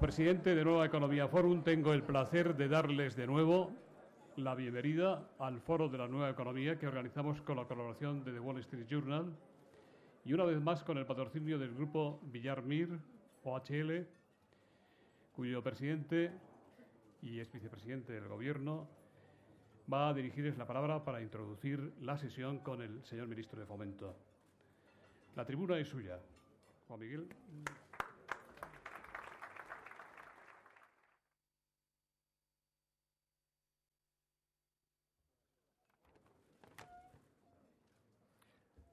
presidente de Nueva Economía Forum, tengo el placer de darles de nuevo la bienvenida al Foro de la Nueva Economía que organizamos con la colaboración de The Wall Street Journal y una vez más con el patrocinio del grupo Villar Mir, OHL, cuyo presidente y ex vicepresidente del Gobierno va a dirigirles la palabra para introducir la sesión con el señor ministro de Fomento. La tribuna es suya. Juan Miguel.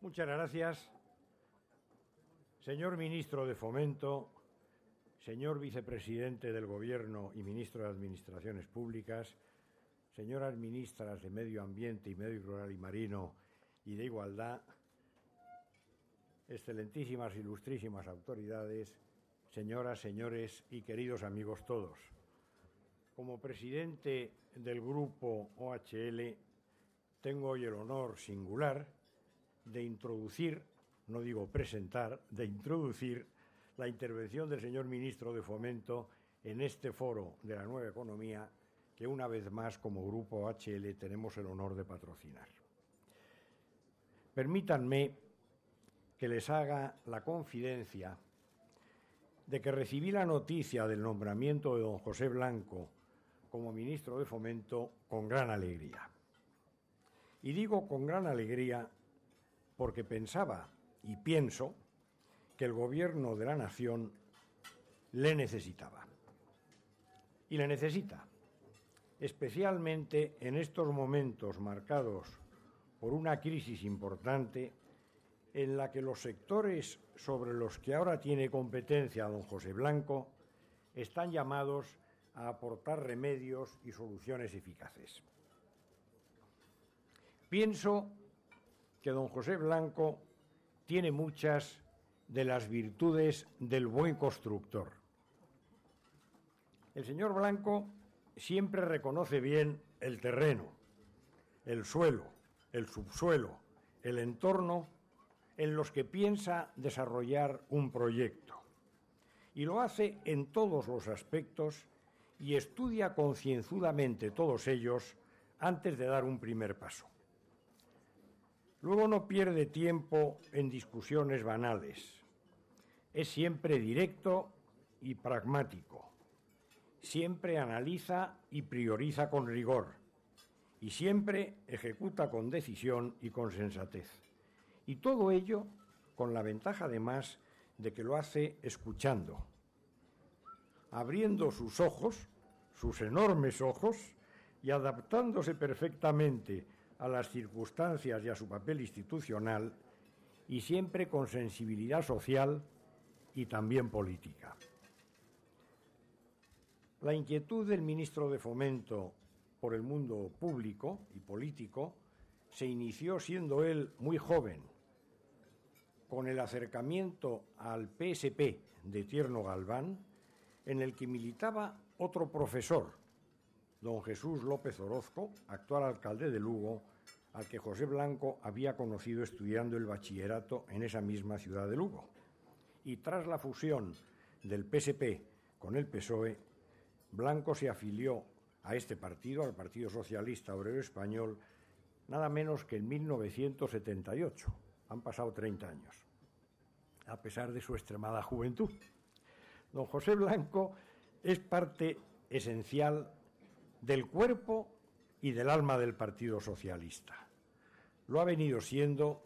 Muchas gracias. Señor ministro de Fomento, señor vicepresidente del Gobierno y ministro de Administraciones Públicas, señoras ministras de Medio Ambiente y Medio Rural y Marino y de Igualdad, excelentísimas, ilustrísimas autoridades, señoras, señores y queridos amigos todos. Como presidente del grupo OHL, tengo hoy el honor singular de introducir, no digo presentar, de introducir la intervención del señor ministro de Fomento en este foro de la nueva economía que una vez más como grupo OHL tenemos el honor de patrocinar. Permítanme que les haga la confidencia de que recibí la noticia del nombramiento de don José Blanco como ministro de Fomento con gran alegría. Y digo con gran alegría porque pensaba y pienso que el Gobierno de la Nación le necesitaba. Y le necesita, especialmente en estos momentos marcados por una crisis importante en la que los sectores sobre los que ahora tiene competencia don José Blanco están llamados a aportar remedios y soluciones eficaces. Pienso que don José Blanco tiene muchas de las virtudes del buen constructor. El señor Blanco siempre reconoce bien el terreno, el suelo, el subsuelo, el entorno en los que piensa desarrollar un proyecto. Y lo hace en todos los aspectos y estudia concienzudamente todos ellos antes de dar un primer paso. Luego no pierde tiempo en discusiones banales. Es siempre directo y pragmático. Siempre analiza y prioriza con rigor. Y siempre ejecuta con decisión y con sensatez. Y todo ello con la ventaja además de que lo hace escuchando, abriendo sus ojos, sus enormes ojos, y adaptándose perfectamente a las circunstancias y a su papel institucional, y siempre con sensibilidad social y también política. La inquietud del ministro de Fomento por el mundo público y político se inició siendo él muy joven, con el acercamiento al PSP de Tierno Galván, en el que militaba otro profesor, don Jesús López Orozco, actual alcalde de Lugo, al que José Blanco había conocido estudiando el bachillerato en esa misma ciudad de Lugo. Y tras la fusión del PSP con el PSOE, Blanco se afilió a este partido, al Partido Socialista Obrero Español, nada menos que en 1978. Han pasado 30 años, a pesar de su extremada juventud. Don José Blanco es parte esencial del cuerpo y del alma del Partido Socialista. Lo ha venido siendo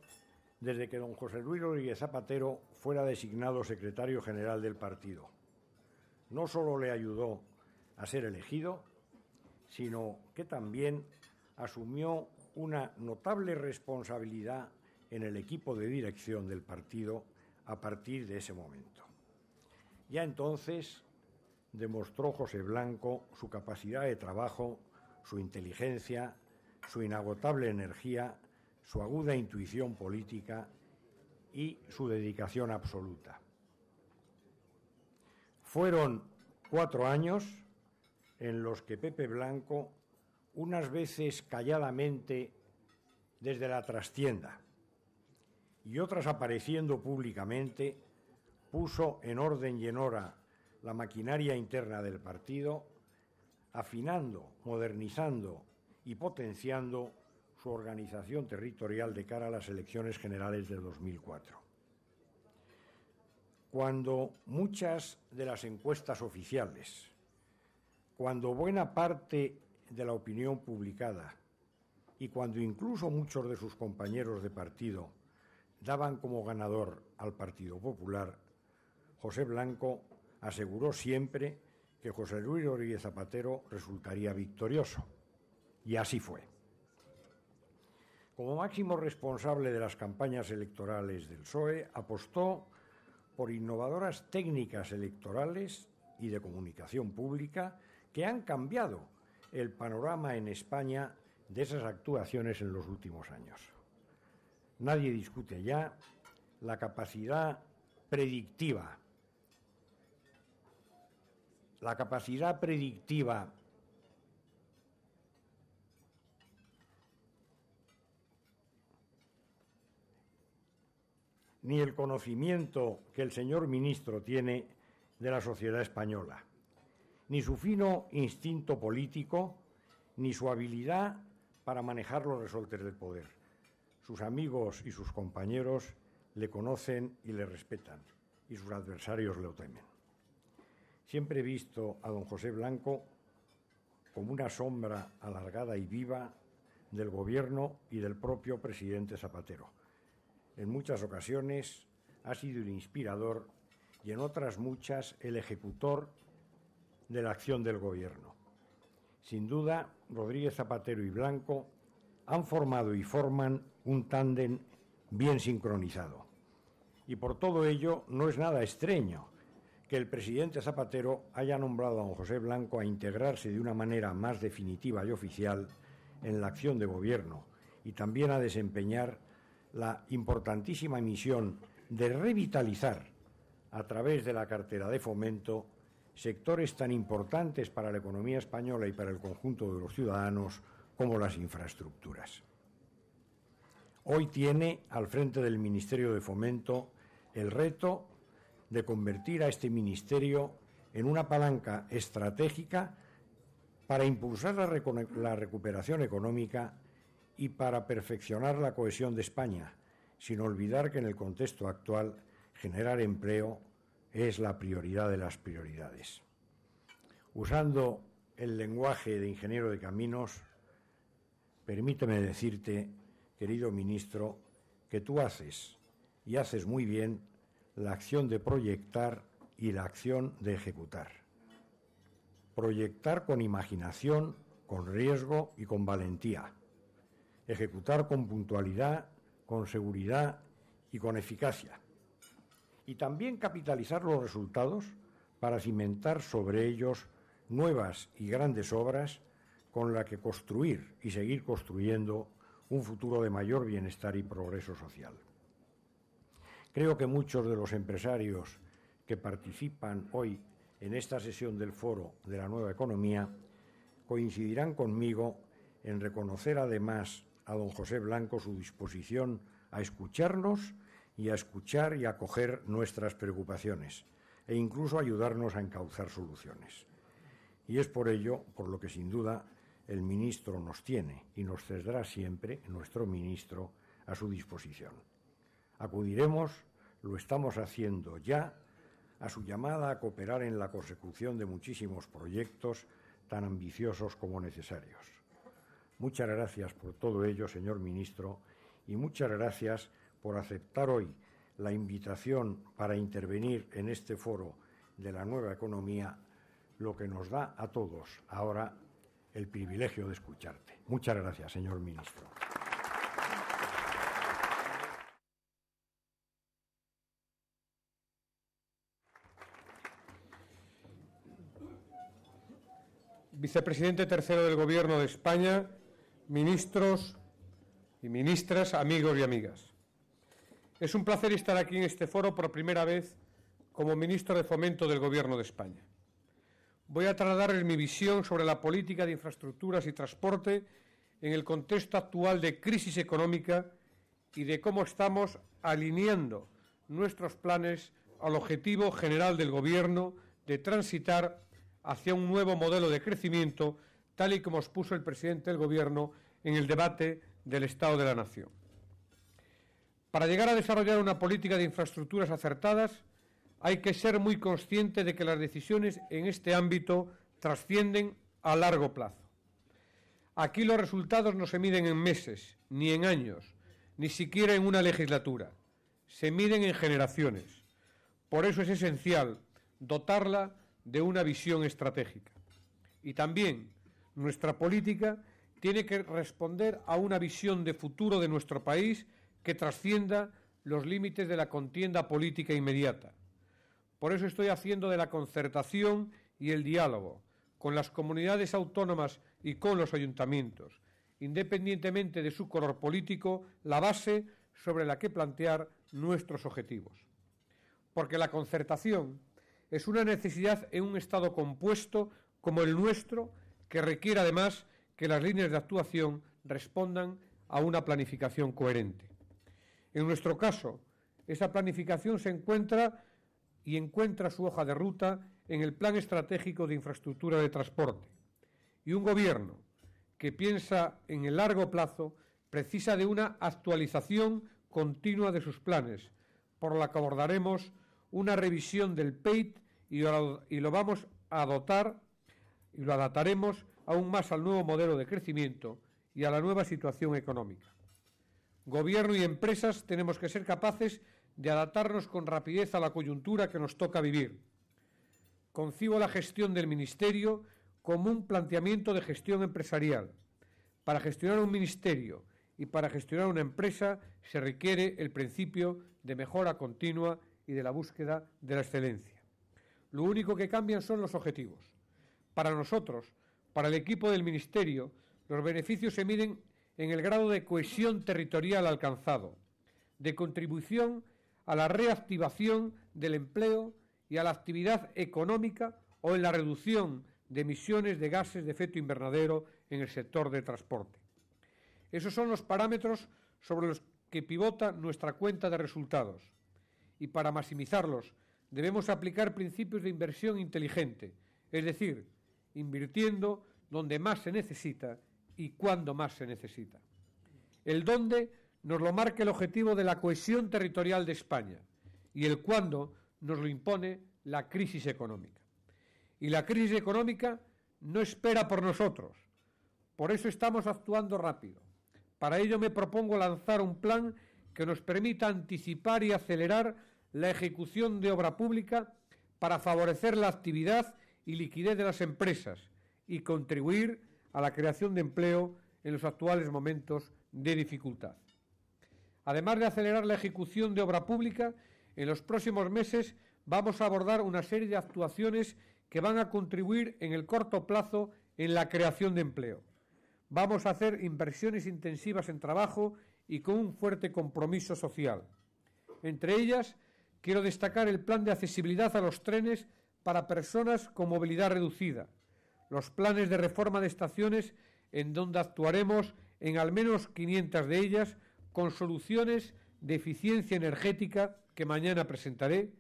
desde que don José Luis Rodríguez Zapatero fuera designado secretario general del partido. No solo le ayudó a ser elegido, sino que también asumió una notable responsabilidad en el equipo de dirección del partido a partir de ese momento. Ya entonces demostró José Blanco su capacidad de trabajo, su inteligencia, su inagotable energía, su aguda intuición política y su dedicación absoluta. Fueron 4 años en los que Pepe Blanco, unas veces calladamente desde la trastienda y otras apareciendo públicamente, puso en orden y en hora la maquinaria interna del partido, afinando, modernizando y potenciando su organización territorial de cara a las elecciones generales de 2004. Cuando muchas de las encuestas oficiales, cuando buena parte de la opinión publicada y cuando incluso muchos de sus compañeros de partido daban como ganador al Partido Popular, José Blanco aseguró siempre que José Luis Rodríguez Zapatero resultaría victorioso. Y así fue. Como máximo responsable de las campañas electorales del PSOE, apostó por innovadoras técnicas electorales y de comunicación pública que han cambiado el panorama en España de esas actuaciones en los últimos años. Nadie discute ya la capacidad predictiva ni el conocimiento que el señor ministro tiene de la sociedad española, ni su fino instinto político, ni su habilidad para manejar los resortes del poder. Sus amigos y sus compañeros le conocen y le respetan, y sus adversarios le temen. Siempre he visto a don José Blanco como una sombra alargada y viva del Gobierno y del propio presidente Zapatero. En muchas ocasiones ha sido el inspirador y en otras muchas el ejecutor de la acción del Gobierno. Sin duda, Rodríguez Zapatero y Blanco han formado y forman un tándem bien sincronizado. Y por todo ello no es nada extraño que el presidente Zapatero haya nombrado a don José Blanco a integrarse de una manera más definitiva y oficial en la acción de Gobierno y también a desempeñar la importantísima misión de revitalizar a través de la cartera de Fomento sectores tan importantes para la economía española y para el conjunto de los ciudadanos como las infraestructuras. Hoy tiene al frente del Ministerio de Fomento el reto de convertir a este ministerio en una palanca estratégica para impulsar la recuperación económica y para perfeccionar la cohesión de España, sin olvidar que en el contexto actual generar empleo es la prioridad de las prioridades. Usando el lenguaje de ingeniero de caminos, permíteme decirte, querido ministro, que tú haces, y haces muy bien, la acción de proyectar y la acción de ejecutar. Proyectar con imaginación, con riesgo y con valentía. Ejecutar con puntualidad, con seguridad y con eficacia. Y también capitalizar los resultados para cimentar sobre ellos nuevas y grandes obras con las que construir y seguir construyendo un futuro de mayor bienestar y progreso social. Creo que muchos de los empresarios que participan hoy en esta sesión del Foro de la Nueva Economía coincidirán conmigo en reconocer además a don José Blanco su disposición a escucharnos y a escuchar y a acoger nuestras preocupaciones e incluso ayudarnos a encauzar soluciones. Y es por ello por lo que sin duda el ministro nos tiene y nos tendrá siempre, nuestro ministro, a su disposición. Acudiremos, lo estamos haciendo ya, a su llamada a cooperar en la consecución de muchísimos proyectos tan ambiciosos como necesarios. Muchas gracias por todo ello, señor ministro, y muchas gracias por aceptar hoy la invitación para intervenir en este foro de la nueva economía, lo que nos da a todos ahora el privilegio de escucharte. Muchas gracias, señor ministro. Vicepresidente tercero del Gobierno de España, ministros y ministras, amigos y amigas. Es un placer estar aquí en este foro por primera vez como ministro de Fomento del Gobierno de España. Voy a trasladarles mi visión sobre la política de infraestructuras y transporte en el contexto actual de crisis económica y de cómo estamos alineando nuestros planes al objetivo general del Gobierno de transitar hacia un nuevo modelo de crecimiento, tal y como expuso el presidente del Gobierno en el debate del Estado de la Nación. Para llegar a desarrollar una política de infraestructuras acertadas, hay que ser muy consciente de que las decisiones en este ámbito trascienden a largo plazo. Aquí los resultados no se miden en meses, ni en años, ni siquiera en una legislatura. Se miden en generaciones. Por eso es esencial dotarla de una visión estratégica. Y también nuestra política tiene que responder a una visión de futuro de nuestro país que trascienda los límites de la contienda política inmediata. Por eso estoy haciendo de la concertación y el diálogo con las comunidades autónomas y con los ayuntamientos, independientemente de su color político, la base sobre la que plantear nuestros objetivos. Porque la concertación es una necesidad en un Estado compuesto como el nuestro, que requiere además que las líneas de actuación respondan a una planificación coherente. En nuestro caso, esa planificación se encuentra su hoja de ruta en el Plan Estratégico de Infraestructura de Transporte. Y un Gobierno que piensa en el largo plazo precisa de una actualización continua de sus planes, por la que abordaremos una revisión del PEIT y lo vamos a dotar y lo adaptaremos aún más al nuevo modelo de crecimiento y a la nueva situación económica. Gobierno y empresas tenemos que ser capaces de adaptarnos con rapidez a la coyuntura que nos toca vivir. Concibo la gestión del Ministerio como un planteamiento de gestión empresarial. Para gestionar un ministerio y para gestionar una empresa se requiere el principio de mejora continua y de la búsqueda de la excelencia. Lo único que cambian son los objetivos. Para nosotros, para el equipo del Ministerio, los beneficios se miden en el grado de cohesión territorial alcanzado, de contribución a la reactivación del empleo y a la actividad económica o en la reducción de emisiones de gases de efecto invernadero en el sector del transporte. Esos son los parámetros sobre los que pivota nuestra cuenta de resultados. Y para maximizarlos debemos aplicar principios de inversión inteligente, es decir, invirtiendo donde más se necesita y cuando más se necesita. El dónde nos lo marca el objetivo de la cohesión territorial de España y el cuándo nos lo impone la crisis económica. Y la crisis económica no espera por nosotros. Por eso estamos actuando rápido. Para ello me propongo lanzar un plan que nos permita anticipar y acelerar la ejecución de obra pública para favorecer la actividad y liquidez de las empresas y contribuir a la creación de empleo en los actuales momentos de dificultad. Además de acelerar la ejecución de obra pública, en los próximos meses vamos a abordar una serie de actuaciones que van a contribuir en el corto plazo en la creación de empleo. Vamos a hacer inversiones intensivas en trabajo y con un fuerte compromiso social. Entre ellas, quiero destacar el plan de accesibilidad a los trenes para personas con movilidad reducida, los planes de reforma de estaciones en donde actuaremos en al menos 500 de ellas con soluciones de eficiencia energética que mañana presentaré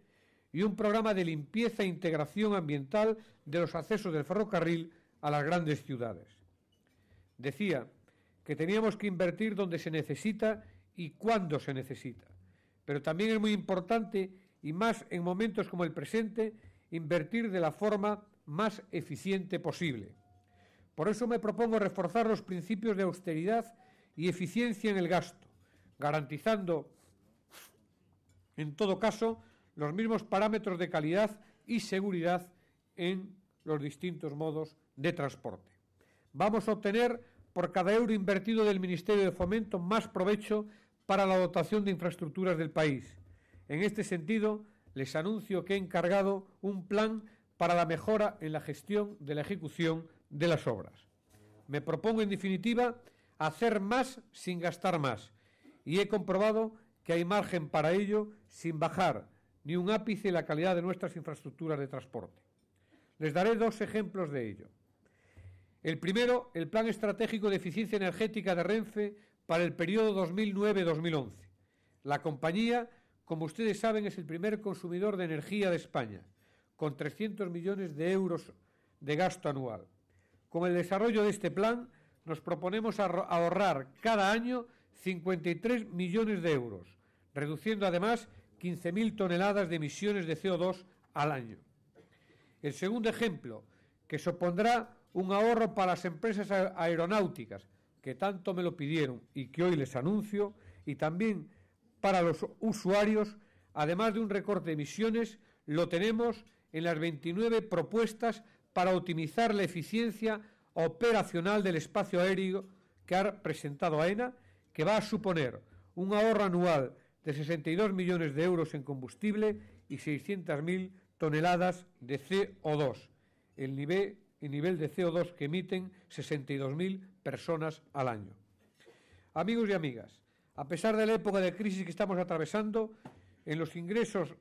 y un programa de limpieza e integración ambiental de los accesos del ferrocarril a las grandes ciudades. Decía que teníamos que invertir donde se necesita y cuando se necesita, pero también es muy importante, y más en momentos como el presente, invertir de la forma más eficiente posible. Por eso me propongo reforzar los principios de austeridad y eficiencia en el gasto, garantizando, en todo caso, los mismos parámetros de calidad y seguridad en los distintos modos de transporte. Vamos a obtener por cada euro invertido del Ministerio de Fomento más provecho para la dotación de infraestructuras del país. En este sentido, les anuncio que he encargado un plan para la mejora en la gestión de la ejecución de las obras. Me propongo, en definitiva, hacer más sin gastar más, y he comprobado que hay margen para ello sin bajar ni un ápice la calidad de nuestras infraestructuras de transporte. Les daré dos ejemplos de ello. El primero, el Plan Estratégico de Eficiencia Energética de Renfe para el periodo 2009-2011. La compañía, como ustedes saben, es el primer consumidor de energía de España, con 300 millones de euros de gasto anual. Con el desarrollo de este plan nos proponemos ahorrar cada año 53 millones de euros, reduciendo además 15.000 toneladas de emisiones de CO2 al año. El segundo ejemplo, que supondrá un ahorro para las empresas aeronáuticas, que tanto me lo pidieron y que hoy les anuncio, y también para los usuarios, además de un recorte de emisiones, lo tenemos en las 29 propuestas para optimizar la eficiencia operacional del espacio aéreo que ha presentado AENA, que va a suponer un ahorro anual de 62 millones de euros en combustible y 600.000 toneladas de CO2, el nivel de CO2 que emiten 62.000 personas al año. Amigos y amigas, a pesar de la época de crisis que estamos atravesando, en los ingresos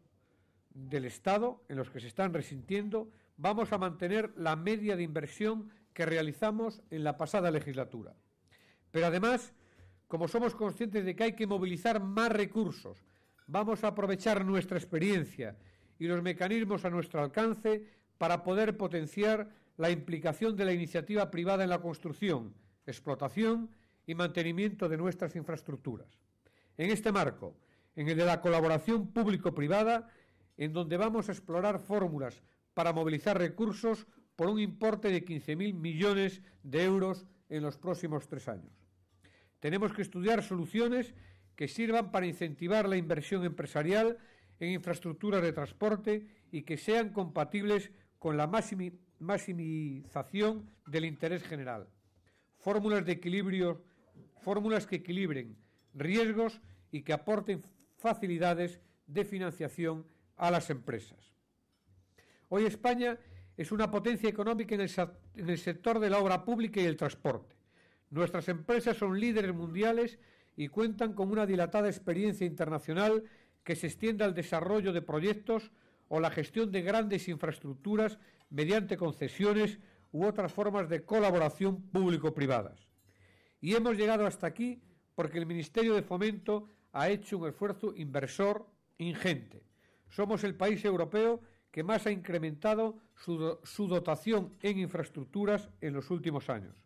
del Estado, en los que se están resintiendo, vamos a mantener la media de inversión que realizamos en la pasada legislatura. Pero además, como somos conscientes de que hay que movilizar más recursos, vamos a aprovechar nuestra experiencia y los mecanismos a nuestro alcance para poder potenciar la implicación de la iniciativa privada en la construcción, explotación y mantenimiento de nuestras infraestructuras. En este marco, en el de la colaboración público-privada, en donde vamos a explorar fórmulas para movilizar recursos por un importe de 15.000 millones de euros en los próximos 3 años. Tenemos que estudiar soluciones que sirvan para incentivar la inversión empresarial en infraestructuras de transporte y que sean compatibles con la maximización del interés general. Fórmulas que equilibren riesgos y que aporten facilidades de financiación a las empresas. Hoy España es una potencia económica en el sector de la obra pública y el transporte. Nuestras empresas son líderes mundiales y cuentan con una dilatada experiencia internacional que se extiende al desarrollo de proyectos o la gestión de grandes infraestructuras mediante concesiones u otras formas de colaboración público-privadas. Y hemos llegado hasta aquí porque el Ministerio de Fomento ha hecho un esfuerzo inversor ingente. Somos el país europeo que más ha incrementado su dotación en infraestructuras en los últimos años.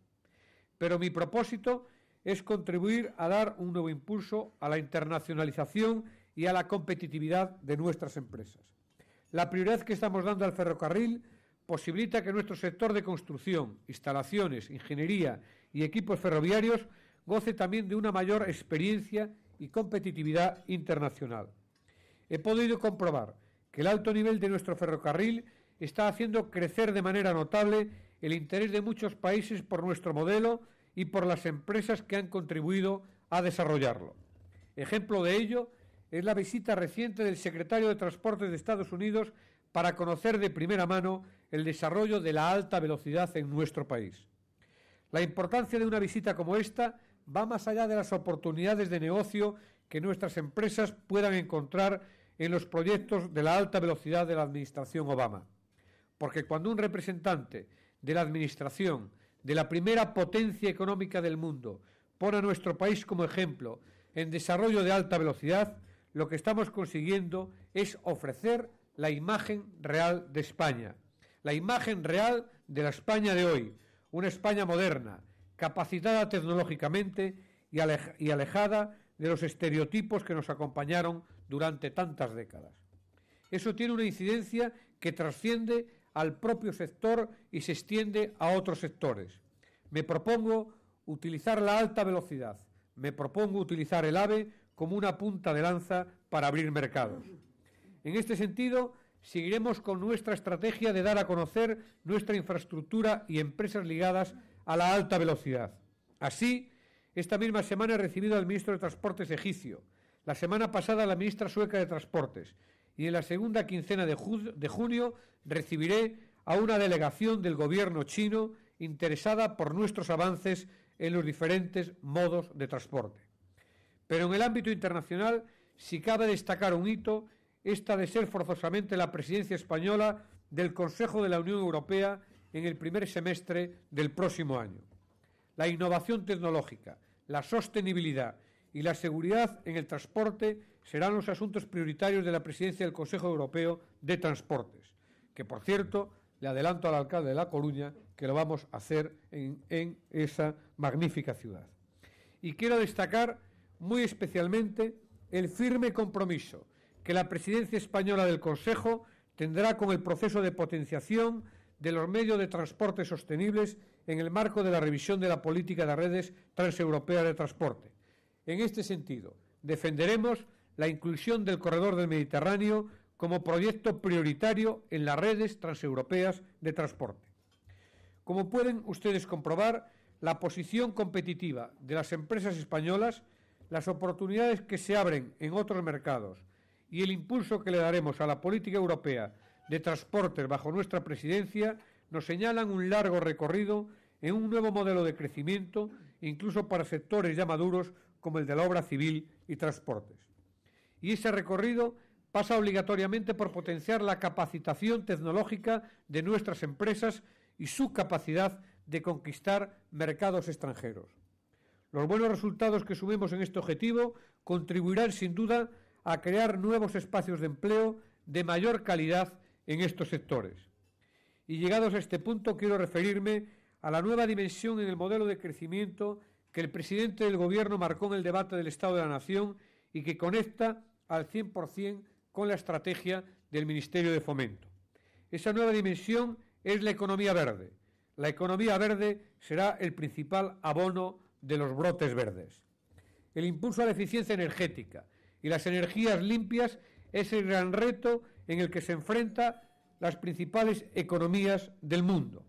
Pero mi propósito es contribuir a dar un nuevo impulso a la internacionalización y a la competitividad de nuestras empresas. La prioridad que estamos dando al ferrocarril posibilita que nuestro sector de construcción, instalaciones, ingeniería y equipos ferroviarios goce también de una mayor experiencia y competitividad internacional. He podido comprobar que el alto nivel de nuestro ferrocarril está haciendo crecer de manera notable el interés de muchos países por nuestro modelo y por las empresas que han contribuido a desarrollarlo. Ejemplo de ello es la visita reciente del secretario de Transportes de Estados Unidos para conocer de primera mano el desarrollo de la alta velocidad en nuestro país. La importancia de una visita como esta va más allá de las oportunidades de negocio que nuestras empresas puedan encontrar en los proyectos de la alta velocidad de la Administración Obama. Porque cuando un representante de la Administración de la primera potencia económica del mundo pone a nuestro país como ejemplo en desarrollo de alta velocidad, lo que estamos consiguiendo es ofrecer la imagen real de España, la imagen real de la España de hoy, una España moderna, capacitada tecnológicamente y alejada de los estereotipos que nos acompañaron durante tantas décadas. Eso tiene una incidencia que trasciende al propio sector y se extiende a otros sectores. Me propongo utilizar la alta velocidad, me propongo utilizar el AVE como una punta de lanza para abrir mercados. En este sentido, seguiremos con nuestra estrategia de dar a conocer nuestra infraestructura y empresas ligadas a la alta velocidad. Así, esta misma semana he recibido al ministro de Transportes egipcio, la semana pasada a la ministra sueca de Transportes y en la segunda quincena de junio recibiré a una delegación del gobierno chino interesada por nuestros avances en los diferentes modos de transporte. Pero en el ámbito internacional, si cabe destacar un hito, esta de ser forzosamente la presidencia española del Consejo de la Unión Europea en el primer semestre del próximo año. La innovación tecnológica, la sostenibilidad y la seguridad en el transporte serán los asuntos prioritarios de la presidencia del Consejo Europeo de Transportes. que por cierto le adelanto al alcalde de La Coruña que lo vamos a hacer en esa magnífica ciudad. Y quiero destacar muy especialmente el firme compromiso que la presidencia española del Consejo tendrá con el proceso de potenciación de los medios de transporte sostenibles en el marco de la revisión de la política de redes transeuropeas de transporte. En este sentido, defenderemos la inclusión del corredor del Mediterráneo como proyecto prioritario en las redes transeuropeas de transporte. Como pueden ustedes comprobar, la posición competitiva de las empresas españolas, las oportunidades que se abren en otros mercados y el impulso que le daremos a la política europea de transportes bajo nuestra presidencia nos señalan un largo recorrido en un nuevo modelo de crecimiento, incluso para sectores ya maduros como el de la obra civil y transportes. Y ese recorrido pasa obligatoriamente por potenciar la capacitación tecnológica de nuestras empresas y su capacidad de conquistar mercados extranjeros. Los buenos resultados que sumemos en este objetivo contribuirán sin duda a crear nuevos espacios de empleo de mayor calidad en estos sectores. Y llegados a este punto quiero referirme a la nueva dimensión en el modelo de crecimiento que el presidente del Gobierno marcó en el debate del Estado de la Nación y que conecta al 100% con la estrategia del Ministerio de Fomento. Esa nueva dimensión es la economía verde. La economía verde será el principal abono de los brotes verdes. El impulso a la eficiencia energética y las energías limpias es el gran reto en el que se enfrentan las principales economías del mundo.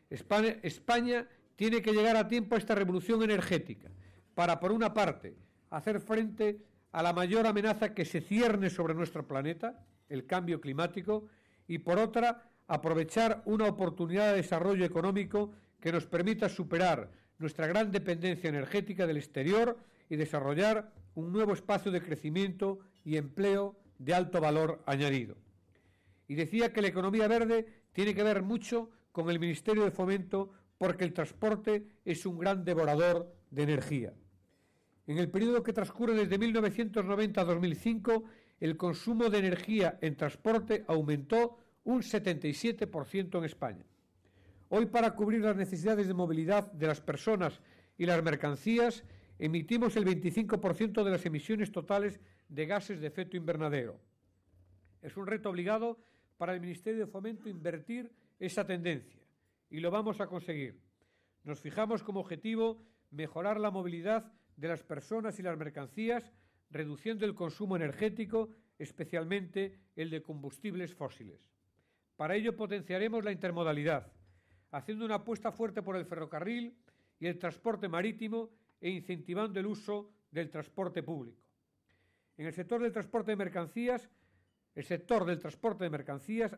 España tiene que llegar a tiempo a esta revolución energética para, por una parte, hacer frente a la mayor amenaza que se cierne sobre nuestro planeta, el cambio climático, y por otra, aprovechar una oportunidad de desarrollo económico que nos permita superar nuestra gran dependencia energética del exterior y desarrollar un nuevo espacio de crecimiento y empleo de alto valor añadido. Y decía que la economía verde tiene que ver mucho con el Ministerio de Fomento porque el transporte es un gran devorador de energía. En el periodo que transcurre desde 1990 a 2005, el consumo de energía en transporte aumentó un 77% en España. Hoy, para cubrir las necesidades de movilidad de las personas y las mercancías, emitimos el 25% de las emisiones totales de gases de efecto invernadero. Es un reto obligado para el Ministerio de Fomento invertir esa tendencia, y lo vamos a conseguir. Nos fijamos como objetivo mejorar la movilidad de las personas y las mercancías, reduciendo el consumo energético, especialmente el de combustibles fósiles. Para ello potenciaremos la intermodalidad, haciendo una apuesta fuerte por el ferrocarril y el transporte marítimo e incentivando el uso del transporte público. En el sector del transporte de mercancías,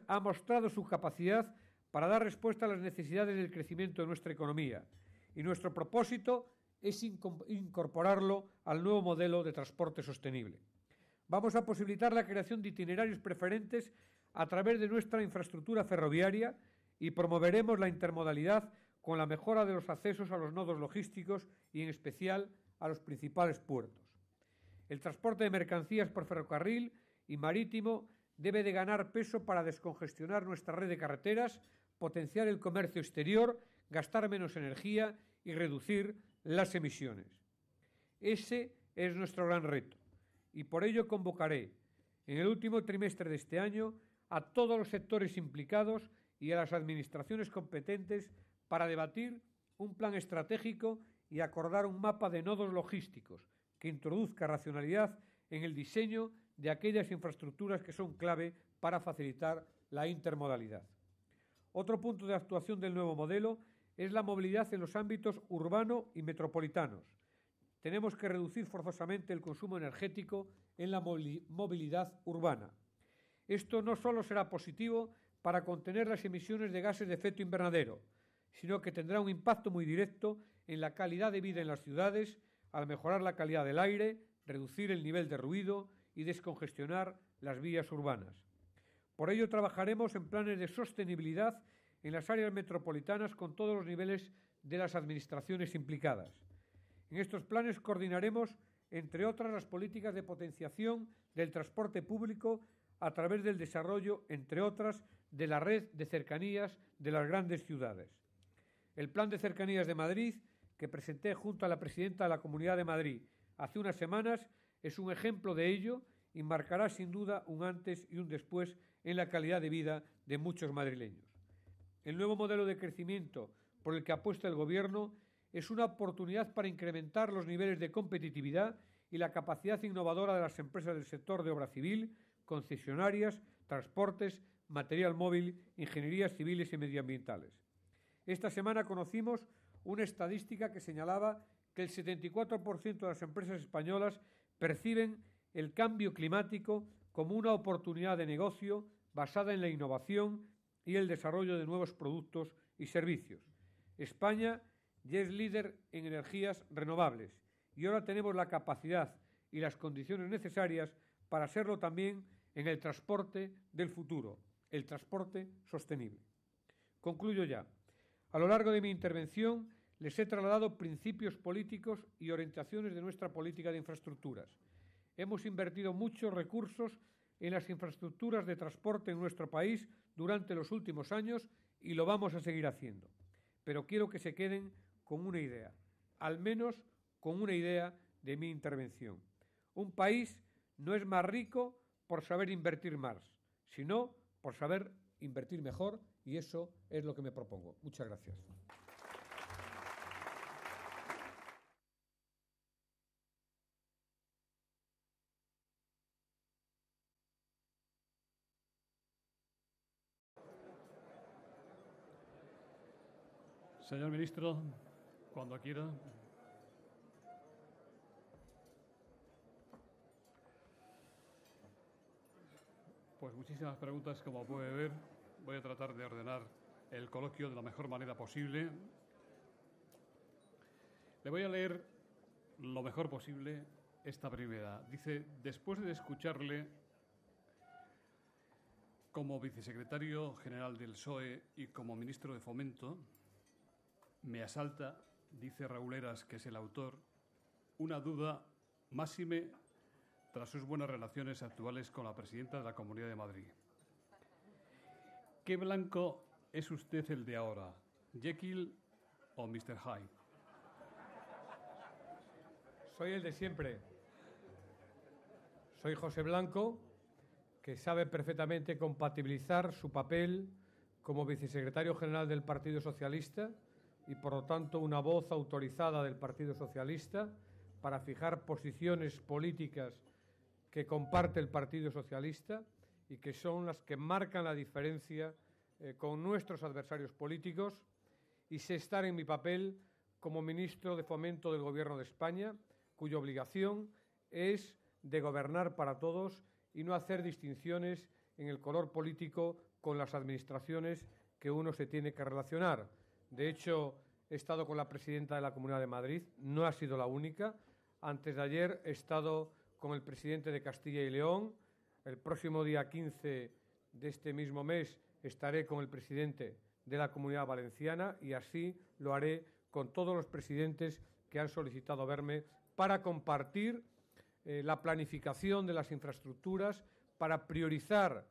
ha mostrado su capacidad para dar respuesta a las necesidades del crecimiento de nuestra economía, y nuestro propósito es incorporarlo al nuevo modelo de transporte sostenible. Vamos a posibilitar la creación de itinerarios preferentes a través de nuestra infraestructura ferroviaria y promoveremos la intermodalidad con la mejora de los accesos a los nodos logísticos y en especial a los principales puertos. El transporte de mercancías por ferrocarril y marítimo debe de ganar peso para descongestionar nuestra red de carreteras, potenciar el comercio exterior, gastar menos energía y reducir las emisiones. Ese es nuestro gran reto y por ello convocaré en el último trimestre de este año a todos los sectores implicados y a las administraciones competentes para debatir un plan estratégico y acordar un mapa de nodos logísticos que introduzca racionalidad en el diseño de aquellas infraestructuras que son clave para facilitar la intermodalidad. Otro punto de actuación del nuevo modelo es la movilidad en los ámbitos urbano y metropolitanos. Tenemos que reducir forzosamente el consumo energético en la movilidad urbana. Esto no solo será positivo para contener las emisiones de gases de efecto invernadero, sino que tendrá un impacto muy directo en la calidad de vida en las ciudades, al mejorar la calidad del aire, reducir el nivel de ruido y descongestionar las vías urbanas. Por ello trabajaremos en planes de sostenibilidad en las áreas metropolitanas con todos los niveles de las administraciones implicadas. En estos planes coordinaremos, entre otras, las políticas de potenciación del transporte público a través del desarrollo, entre otras, de la red de cercanías de las grandes ciudades. El Plan de Cercanías de Madrid, que presenté junto a la presidenta de la Comunidad de Madrid hace unas semanas, es un ejemplo de ello y marcará sin duda un antes y un después en la calidad de vida de muchos madrileños. El nuevo modelo de crecimiento por el que apuesta el Gobierno es una oportunidad para incrementar los niveles de competitividad y la capacidad innovadora de las empresas del sector de obra civil, concesionarias, transportes, material móvil, ingenierías civiles y medioambientales. Esta semana conocimos una estadística que señalaba que el 74% de las empresas españolas perciben el cambio climático como una oportunidad de negocio basada en la innovación y el desarrollo de nuevos productos y servicios. España ya es líder en energías renovables y ahora tenemos la capacidad y las condiciones necesarias para serlo también en el transporte del futuro, el transporte sostenible. Concluyo ya. A lo largo de mi intervención les he trasladado principios políticos y orientaciones de nuestra política de infraestructuras. Hemos invertido muchos recursos en las infraestructuras de transporte en nuestro país durante los últimos años y lo vamos a seguir haciendo. Pero quiero que se queden con una idea, al menos con una idea de mi intervención. Un país no es más rico por saber invertir más, sino por saber invertir mejor, y eso es lo que me propongo. Muchas gracias. Señor ministro, cuando quiera. Pues muchísimas preguntas, como puede ver. Voy a tratar de ordenar el coloquio de la mejor manera posible. Le voy a leer lo mejor posible esta primera. Dice, después de escucharle como vicesecretario general del PSOE y como ministro de Fomento, me asalta, dice Raúl Heras, que es el autor, una duda máxime tras sus buenas relaciones actuales con la presidenta de la Comunidad de Madrid. ¿Qué blanco es usted el de ahora, Jekyll o Mr. Hyde? Soy el de siempre. Soy José Blanco, que sabe perfectamente compatibilizar su papel como vicesecretario general del Partido Socialista y, por lo tanto, una voz autorizada del Partido Socialista para fijar posiciones políticas que comparte el Partido Socialista y que son las que marcan la diferencia con nuestros adversarios políticos, y sé estar en mi papel como ministro de Fomento del Gobierno de España, cuya obligación es de gobernar para todos y no hacer distinciones en el color político con las administraciones que uno se tiene que relacionar. De hecho, he estado con la presidenta de la Comunidad de Madrid, no ha sido la única. Antes de ayer he estado con el presidente de Castilla y León. El próximo día 15 de este mismo mes estaré con el presidente de la Comunidad Valenciana y así lo haré con todos los presidentes que han solicitado verme para compartir la planificación de las infraestructuras, para priorizar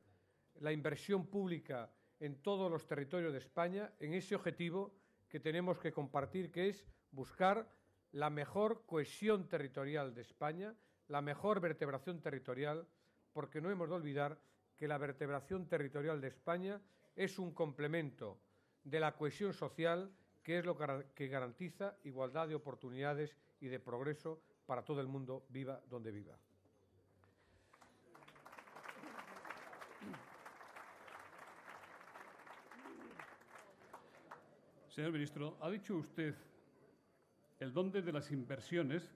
la inversión pública en todos los territorios de España, en ese objetivo que tenemos que compartir, que es buscar la mejor cohesión territorial de España, la mejor vertebración territorial, porque no hemos de olvidar que la vertebración territorial de España es un complemento de la cohesión social, que es lo que garantiza igualdad de oportunidades y de progreso para todo el mundo, viva donde viva. Señor ministro, ha dicho usted el dónde de las inversiones,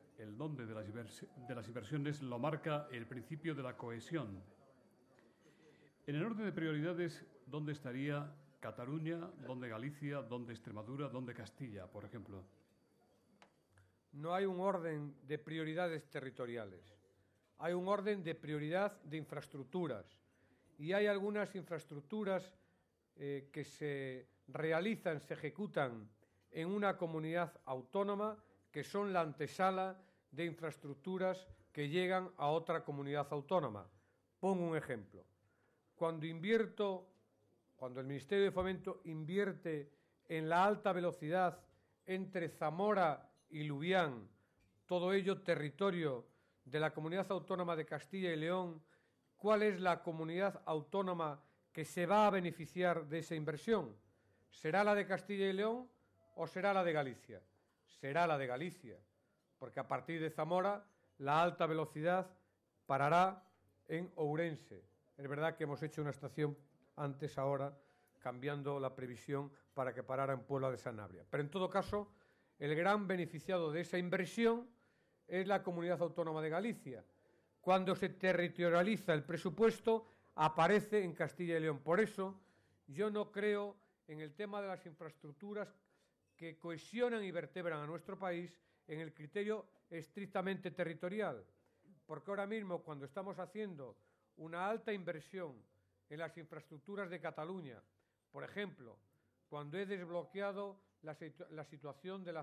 lo marca el principio de la cohesión. En el orden de prioridades, ¿dónde estaría Cataluña, dónde Galicia, dónde Extremadura, dónde Castilla, por ejemplo? No hay un orden de prioridades territoriales. Hay un orden de prioridad de infraestructuras. Y hay algunas infraestructuras que se realizan, se ejecutan en una comunidad autónoma que son la antesala de infraestructuras que llegan a otra comunidad autónoma. Pongo un ejemplo. Cuando invierto cuando el Ministerio de Fomento invierte en la alta velocidad entre Zamora y Lubián, todo ello territorio de la Comunidad Autónoma de Castilla y León, ¿cuál es la comunidad autónoma que se va a beneficiar de esa inversión? ¿Será la de Castilla y León o será la de Galicia? Será la de Galicia, porque a partir de Zamora la alta velocidad parará en Ourense. Es verdad que hemos hecho una estación antes ahora, cambiando la previsión para que parara en Puebla de Sanabria. Pero en todo caso, el gran beneficiado de esa inversión es la Comunidad Autónoma de Galicia. Cuando se territorializa el presupuesto, aparece en Castilla y León. Por eso, yo no creo en el tema de las infraestructuras que cohesionan y vertebran a nuestro país en el criterio estrictamente territorial. Porque ahora mismo, cuando estamos haciendo una alta inversión en las infraestructuras de Cataluña, por ejemplo, cuando he desbloqueado la situación de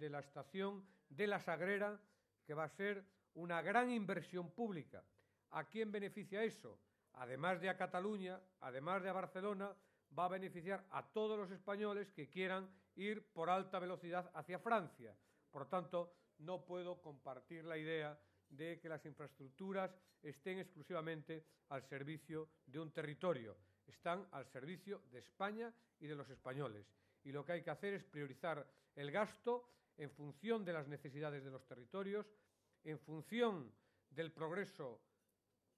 la estación de La Sagrera, que va a ser una gran inversión pública. ¿A quién beneficia eso? Además de a Cataluña, además de a Barcelona, va a beneficiar a todos los españoles que quieran ir por alta velocidad hacia Francia. Por lo tanto, no puedo compartir la idea de que las infraestructuras estén exclusivamente al servicio de un territorio. Están al servicio de España y de los españoles. Y lo que hay que hacer es priorizar el gasto en función de las necesidades de los territorios, en función del progreso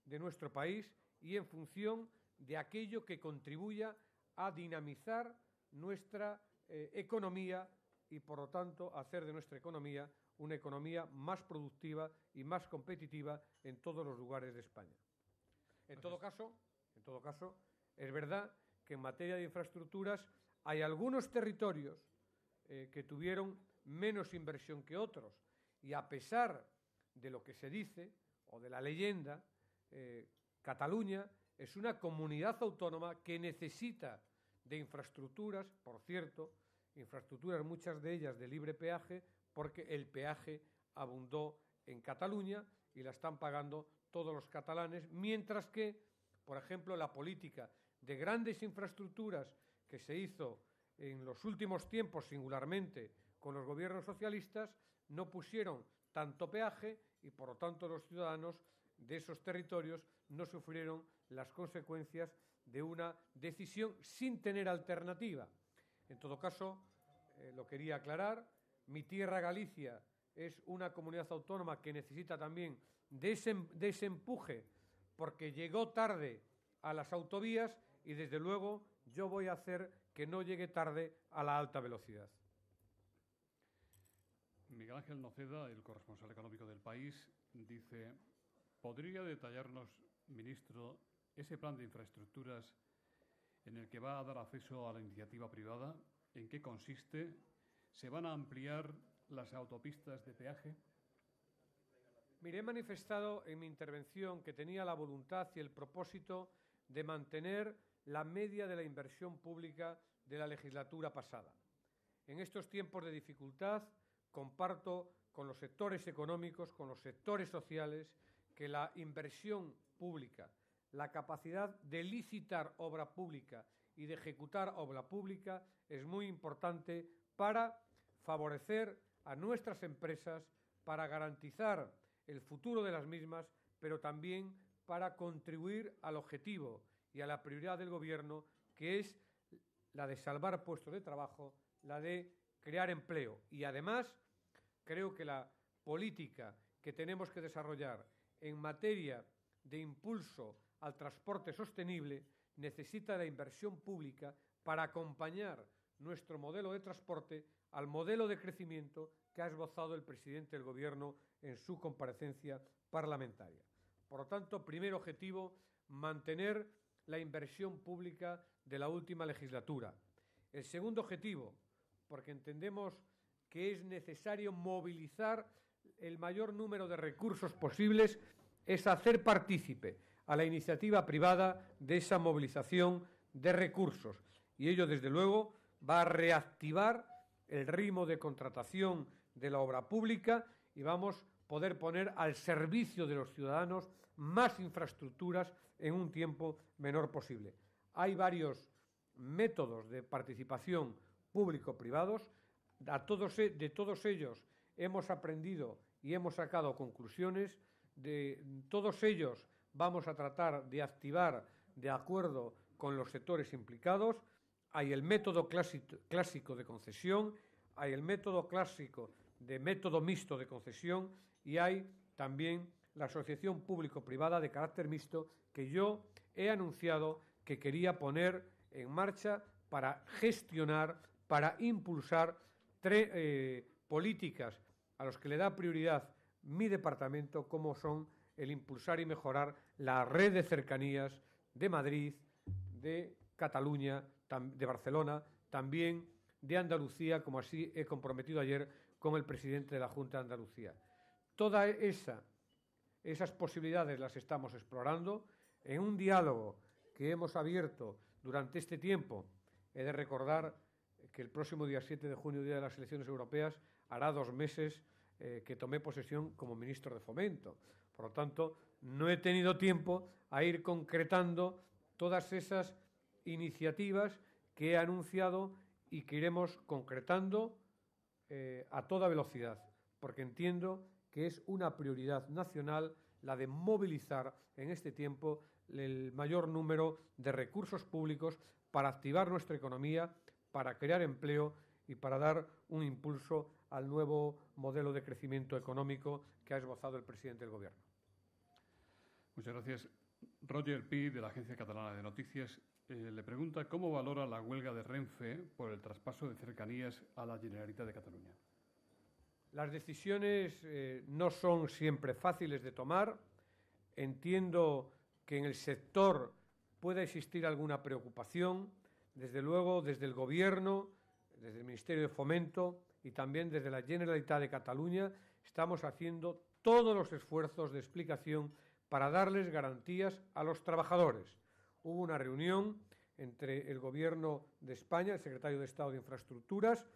de nuestro país y en función de aquello que contribuya a dinamizar nuestra economía y, por lo tanto, hacer de nuestra economía una economía más productiva y más competitiva en todos los lugares de España. En todo caso, es verdad que en materia de infraestructuras hay algunos territorios que tuvieron menos inversión que otros y, a pesar de lo que se dice o de la leyenda, Cataluña es una comunidad autónoma que necesita de infraestructuras, por cierto, infraestructuras muchas de ellas de libre peaje, porque el peaje abundó en Cataluña y la están pagando todos los catalanes, mientras que, por ejemplo, la política de grandes infraestructuras que se hizo en los últimos tiempos, singularmente con los gobiernos socialistas, no pusieron tanto peaje y, por lo tanto, los ciudadanos de esos territorios no sufrieron las consecuencias de una decisión sin tener alternativa. En todo caso, lo quería aclarar, mi tierra Galicia es una comunidad autónoma que necesita también de ese empuje porque llegó tarde a las autovías y, desde luego, yo voy a hacer que no llegue tarde a la alta velocidad. Miguel Ángel Noceda, el corresponsal económico del País, dice: ¿podría detallarnos, ministro, ese plan de infraestructuras en el que va a dar acceso a la iniciativa privada? ¿En qué consiste? ¿Se van a ampliar las autopistas de peaje? Mire, he manifestado en mi intervención que tenía la voluntad y el propósito de mantener la media de la inversión pública de la legislatura pasada. En estos tiempos de dificultad, comparto con los sectores económicos, con los sectores sociales, que la inversión pública, la capacidad de licitar obra pública y de ejecutar obra pública es muy importante para favorecer a nuestras empresas, para garantizar el futuro de las mismas, pero también para contribuir al objetivo y a la prioridad del Gobierno, que es la de salvar puestos de trabajo, la de crear empleo. Y además, creo que la política que tenemos que desarrollar en materia de impulso al transporte sostenible necesita la inversión pública para acompañar nuestro modelo de transporte al modelo de crecimiento que ha esbozado el presidente del Gobierno en su comparecencia parlamentaria. Por lo tanto, primer objetivo, mantener la inversión pública de la última legislatura. El segundo objetivo, porque entendemos que es necesario movilizar el mayor número de recursos posibles, es hacer partícipe a la iniciativa privada de esa movilización de recursos. Y ello, desde luego, va a reactivar el ritmo de contratación de la obra pública y vamos a poder poner al servicio de los ciudadanos más infraestructuras en un tiempo menor posible. Hay varios métodos de participación público-privados. De todos ellos hemos aprendido y hemos sacado conclusiones. De todos ellos vamos a tratar de activar de acuerdo con los sectores implicados. Hay el método clásico de concesión, hay el método clásico de método mixto de concesión y hay también la asociación público-privada de carácter mixto que yo he anunciado que quería poner en marcha para gestionar, para impulsar políticas a los que le da prioridad mi departamento, como son el impulsar y mejorar la red de cercanías de Madrid, de Cataluña, de Barcelona, también de Andalucía, como así he comprometido ayer con el presidente de la Junta de Andalucía. Todas esas posibilidades las estamos explorando en un diálogo que hemos abierto durante este tiempo. He de recordar que el próximo día 7 de junio, día de las elecciones europeas, hará 2 meses que tomé posesión como ministro de Fomento. Por lo tanto, no he tenido tiempo a ir concretando todas esas iniciativas que he anunciado y que iremos concretando a toda velocidad, porque entiendo que es una prioridad nacional la de movilizar en este tiempo el mayor número de recursos públicos para activar nuestra economía, para crear empleo y para dar un impulso al nuevo modelo de crecimiento económico que ha esbozado el presidente del Gobierno. Muchas gracias. Roger Pi, de la Agencia Catalana de Noticias, le pregunta cómo valora la huelga de Renfe por el traspaso de cercanías a la Generalitat de Cataluña. Las decisiones no son siempre fáciles de tomar. Entiendo que en el sector pueda existir alguna preocupación. Desde luego, desde el Gobierno, desde el Ministerio de Fomento y también desde la Generalitat de Cataluña, estamos haciendo todos los esfuerzos de explicación para darles garantías a los trabajadores. Hubo una reunión entre el Gobierno de España, el secretario de Estado de Infraestructuras,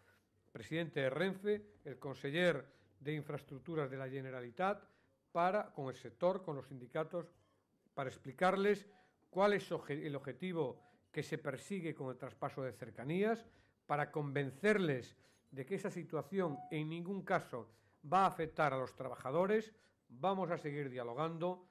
el presidente de Renfe, el conseller de Infraestructuras de la Generalitat, con el sector, con los sindicatos, para explicarles cuál es el objetivo que se persigue con el traspaso de cercanías, para convencerles de que esa situación en ningún caso va a afectar a los trabajadores. Vamos a seguir dialogando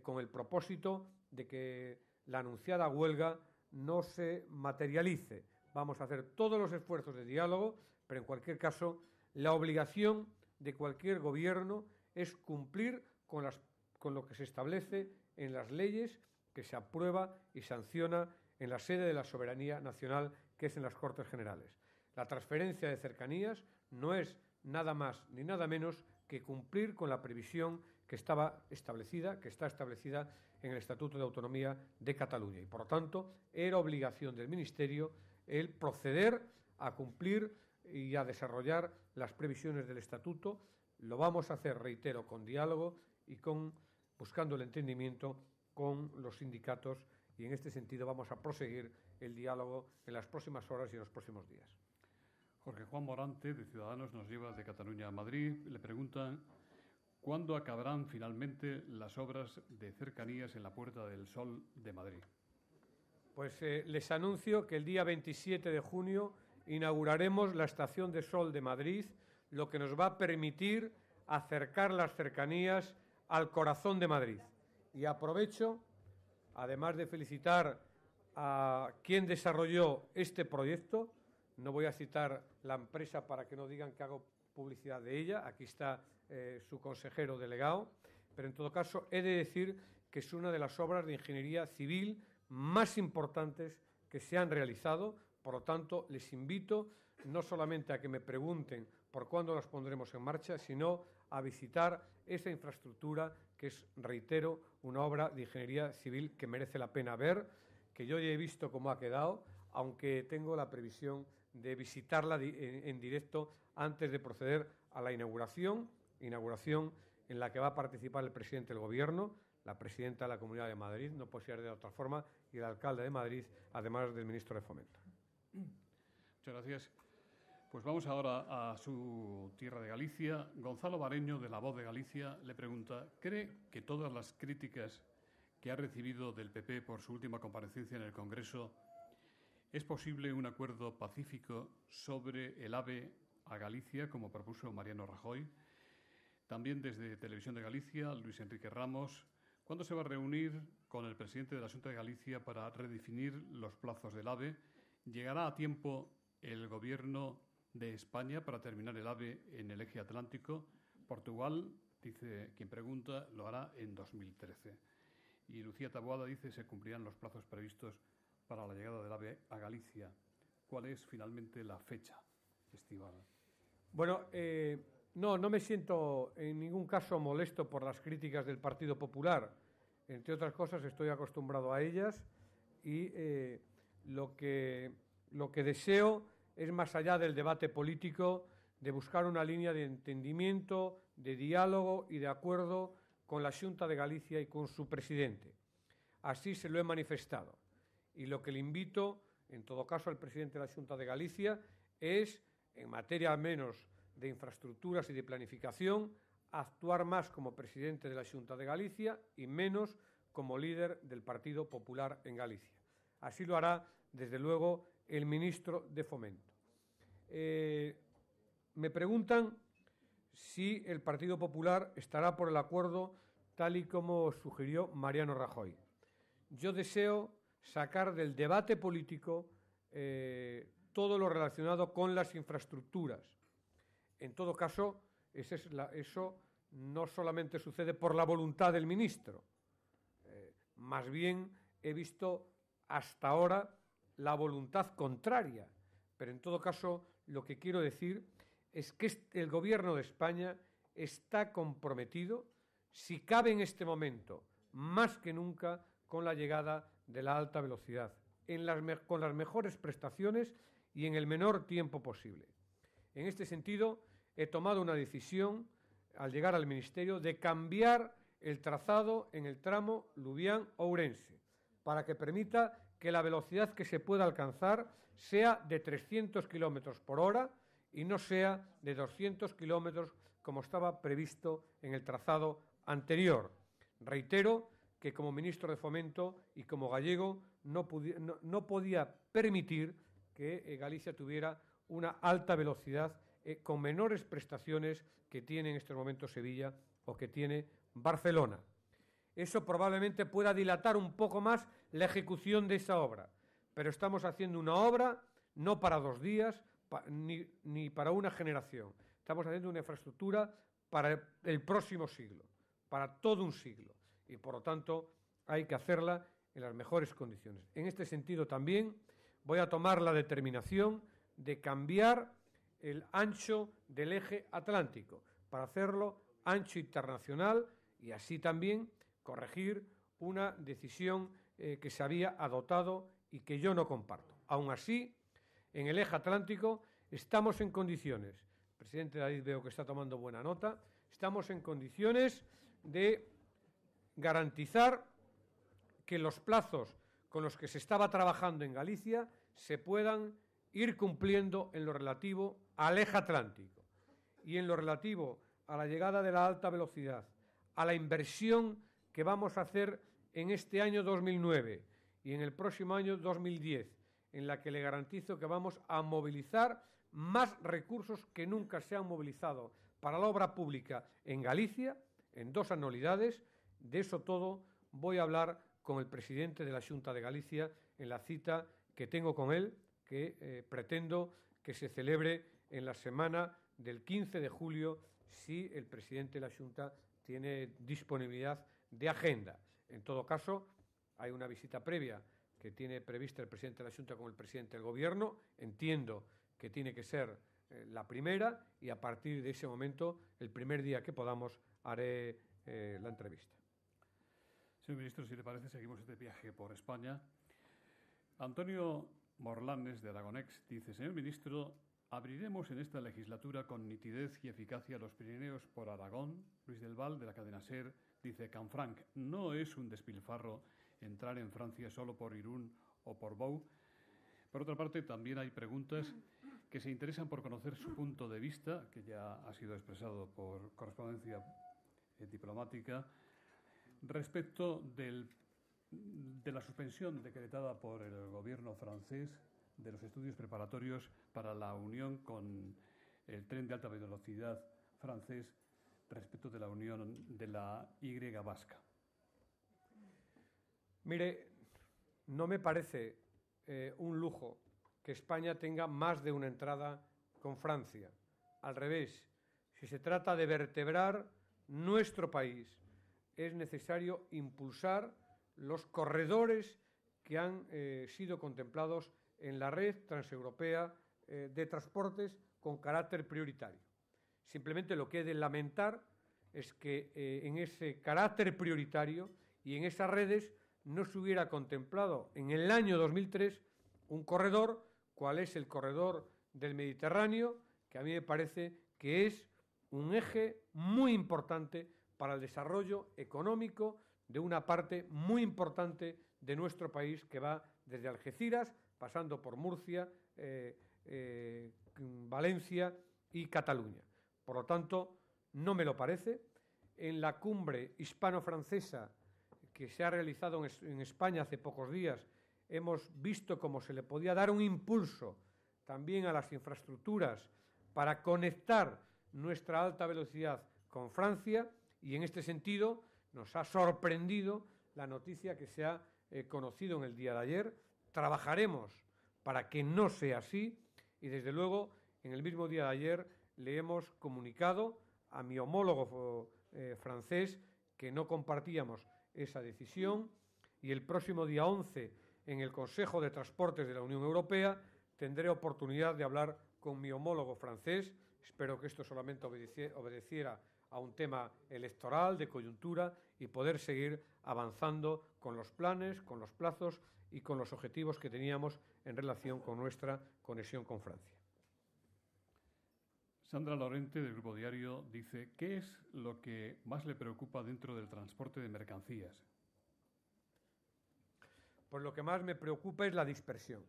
con el propósito de que la anunciada huelga no se materialice. Vamos a hacer todos los esfuerzos de diálogo, pero en cualquier caso la obligación de cualquier gobierno es cumplir con lo que se establece en las leyes que se aprueba y sanciona en la sede de la soberanía nacional, que es en las Cortes Generales. La transferencia de cercanías no es nada más ni nada menos que cumplir con la previsión que está establecida en el Estatuto de Autonomía de Cataluña. Y, por lo tanto, era obligación del Ministerio el proceder a cumplir y a desarrollar las previsiones del Estatuto. Lo vamos a hacer, reitero, con diálogo y buscando el entendimiento con los sindicatos, y en este sentido vamos a proseguir el diálogo en las próximas horas y en los próximos días. Jorge Juan Morante, de Ciudadanos, nos lleva de Cataluña a Madrid. Le preguntan ¿cuándo acabarán finalmente las obras de cercanías en la Puerta del Sol de Madrid? Pues les anuncio que el día 27 de junio inauguraremos la Estación de Sol de Madrid, lo que nos va a permitir acercar las cercanías al corazón de Madrid. Y aprovecho, además de felicitar a quien desarrolló este proyecto, no voy a citar la empresa para que no digan que hago publicidad de ella, aquí está su consejero delegado, pero en todo caso he de decir que es una de las obras de ingeniería civil más importantes que se han realizado. Por lo tanto, les invito no solamente a que me pregunten por cuándo las pondremos en marcha, sino a visitar esa infraestructura que es, reitero, una obra de ingeniería civil que merece la pena ver, que yo ya he visto cómo ha quedado, aunque tengo la previsión de visitarla en directo antes de proceder a la inauguración en la que va a participar el presidente del Gobierno, la presidenta de la Comunidad de Madrid, no puede ser de otra forma, y el alcalde de Madrid, además del ministro de Fomento. Muchas gracias. Pues vamos ahora a su tierra de Galicia. Gonzalo Bareño, de La Voz de Galicia, le pregunta, ¿cree que todas las críticas que ha recibido del PP por su última comparecencia en el Congreso ¿Es posible un acuerdo pacífico sobre el AVE a Galicia, como propuso Mariano Rajoy? También desde Televisión de Galicia, Luis Enrique Ramos, ¿cuándo se va a reunir con el presidente de la Xunta de Galicia para redefinir los plazos del AVE? ¿Llegará a tiempo el Gobierno de España para terminar el AVE en el eje atlántico? Portugal, dice quien pregunta, lo hará en 2013. Y Lucía Taboada dice se cumplirán los plazos previstos para la llegada del AVE a Galicia. ¿Cuál es finalmente la fecha estimada? Bueno, no me siento en ningún caso molesto por las críticas del Partido Popular. Entre otras cosas, estoy acostumbrado a ellas y lo que deseo es, más allá del debate político, de buscar una línea de entendimiento, de diálogo y de acuerdo con la Xunta de Galicia y con su presidente. Así se lo he manifestado. Y lo que le invito, en todo caso, al presidente de la Xunta de Galicia es, en materia al menos de infraestructuras y de planificación, actuar más como presidente de la Xunta de Galicia y menos como líder del Partido Popular en Galicia. Así lo hará, desde luego, el ministro de Fomento. Me preguntan si el Partido Popular estará por el acuerdo tal y como sugirió Mariano Rajoy. Yo deseo sacar del debate político todo lo relacionado con las infraestructuras. En todo caso, eso no solamente sucede por la voluntad del ministro. Más bien he visto hasta ahora la voluntad contraria. Pero en todo caso, lo que quiero decir es que el Gobierno de España está comprometido, si cabe en este momento, más que nunca, con la llegada de la alta velocidad, con las mejores prestaciones y en el menor tiempo posible. En este sentido, he tomado una decisión, al llegar al Ministerio, de cambiar el trazado en el tramo Lubián-Ourense, para que permita que la velocidad que se pueda alcanzar sea de 300 kilómetros por hora y no sea de 200 kilómetros como estaba previsto en el trazado anterior. Reitero que como ministro de Fomento y como gallego no podía permitir que Galicia tuviera una alta velocidad con menores prestaciones que tiene en estos momentos Sevilla o que tiene Barcelona. Eso probablemente pueda dilatar un poco más la ejecución de esa obra, pero estamos haciendo una obra no para 2 días ni para una generación. Estamos haciendo una infraestructura para el próximo siglo, para todo un siglo, y por lo tanto hay que hacerla en las mejores condiciones. En este sentido también voy a tomar la determinación de cambiar el ancho del eje atlántico para hacerlo ancho internacional y así también corregir una decisión que se había adoptado y que yo no comparto. Aún así, en el eje atlántico estamos en condiciones, el presidente David veo que está tomando buena nota, estamos en condiciones de garantizar que los plazos con los que se estaba trabajando en Galicia se puedan ir cumpliendo en lo relativo al eje atlántico y en lo relativo a la llegada de la alta velocidad, a la inversión que vamos a hacer en este año 2009 y en el próximo año 2010, en la que le garantizo que vamos a movilizar más recursos que nunca se han movilizado para la obra pública en Galicia, en 2 anualidades. De eso todo voy a hablar con el presidente de la Xunta de Galicia en la cita que tengo con él, que pretendo que se celebre en la semana del 15 de julio, si el presidente de la Xunta tiene disponibilidad de agenda. En todo caso, hay una visita previa que tiene prevista el presidente de la Xunta con el presidente del Gobierno. Entiendo que tiene que ser la primera y a partir de ese momento, el primer día que podamos, haré la entrevista. Señor ministro, si le parece, seguimos este viaje por España. Antonio Morlanes, de Aragonex, dice: señor ministro, abriremos en esta legislatura con nitidez y eficacia los Pirineos por Aragón. Luis del Val, de la cadena SER, dice: Canfranc, no es un despilfarro entrar en Francia solo por Irún o por Bou. Por otra parte, también hay preguntas que se interesan por conocer su punto de vista, que ya ha sido expresado por correspondencia diplomática, respecto de la suspensión decretada por el gobierno francés de los estudios preparatorios para la unión con el tren de alta velocidad francés respecto de la unión de la Y vasca. Mire, no me parece un lujo que España tenga más de una entrada con Francia. Al revés, si se trata de vertebrar nuestro país, es necesario impulsar los corredores que han sido contemplados en la red transeuropea de transportes con carácter prioritario. Simplemente lo que he de lamentar es que en ese carácter prioritario y en esas redes no se hubiera contemplado en el año 2003 un corredor, cual es el corredor del Mediterráneo, que a mí me parece que es un eje muy importante para el desarrollo económico de una parte muy importante de nuestro país, que va desde Algeciras, pasando por Murcia, Valencia y Cataluña. Por lo tanto, no me lo parece. En la cumbre hispano-francesa que se ha realizado en España hace pocos días, hemos visto cómo se le podía dar un impulso también a las infraestructuras para conectar nuestra alta velocidad con Francia, y en este sentido nos ha sorprendido la noticia que se ha conocido en el día de ayer. Trabajaremos para que no sea así y, desde luego, en el mismo día de ayer le hemos comunicado a mi homólogo francés que no compartíamos esa decisión, y el próximo día 11, en el Consejo de Transportes de la Unión Europea, tendré oportunidad de hablar con mi homólogo francés. Espero que esto solamente obedeciera a un tema electoral, de coyuntura, y poder seguir avanzando con los planes, con los plazos y con los objetivos que teníamos en relación con nuestra conexión con Francia. Sandra Lorente, del Grupo Diario, dice: ¿qué es lo que más le preocupa dentro del transporte de mercancías? Pues lo que más me preocupa es la dispersión,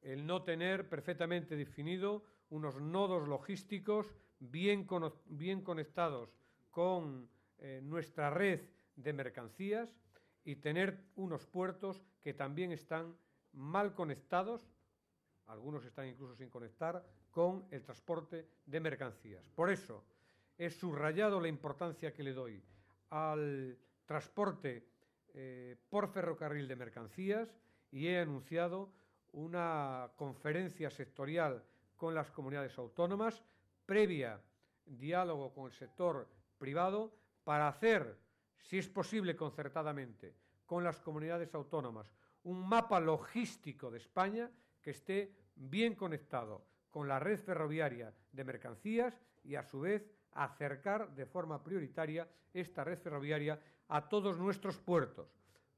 el no tener perfectamente definido unos nodos logísticos bien conectados con nuestra red de mercancías, y tener unos puertos que también están mal conectados, algunos están incluso sin conectar, con el transporte de mercancías. Por eso he subrayado la importancia que le doy al transporte por ferrocarril de mercancías, y he anunciado una conferencia sectorial con las comunidades autónomas, previa diálogo con el sector privado, para hacer, si es posible concertadamente, con las comunidades autónomas, un mapa logístico de España que esté bien conectado con la red ferroviaria de mercancías, y a su vez acercar de forma prioritaria esta red ferroviaria a todos nuestros puertos,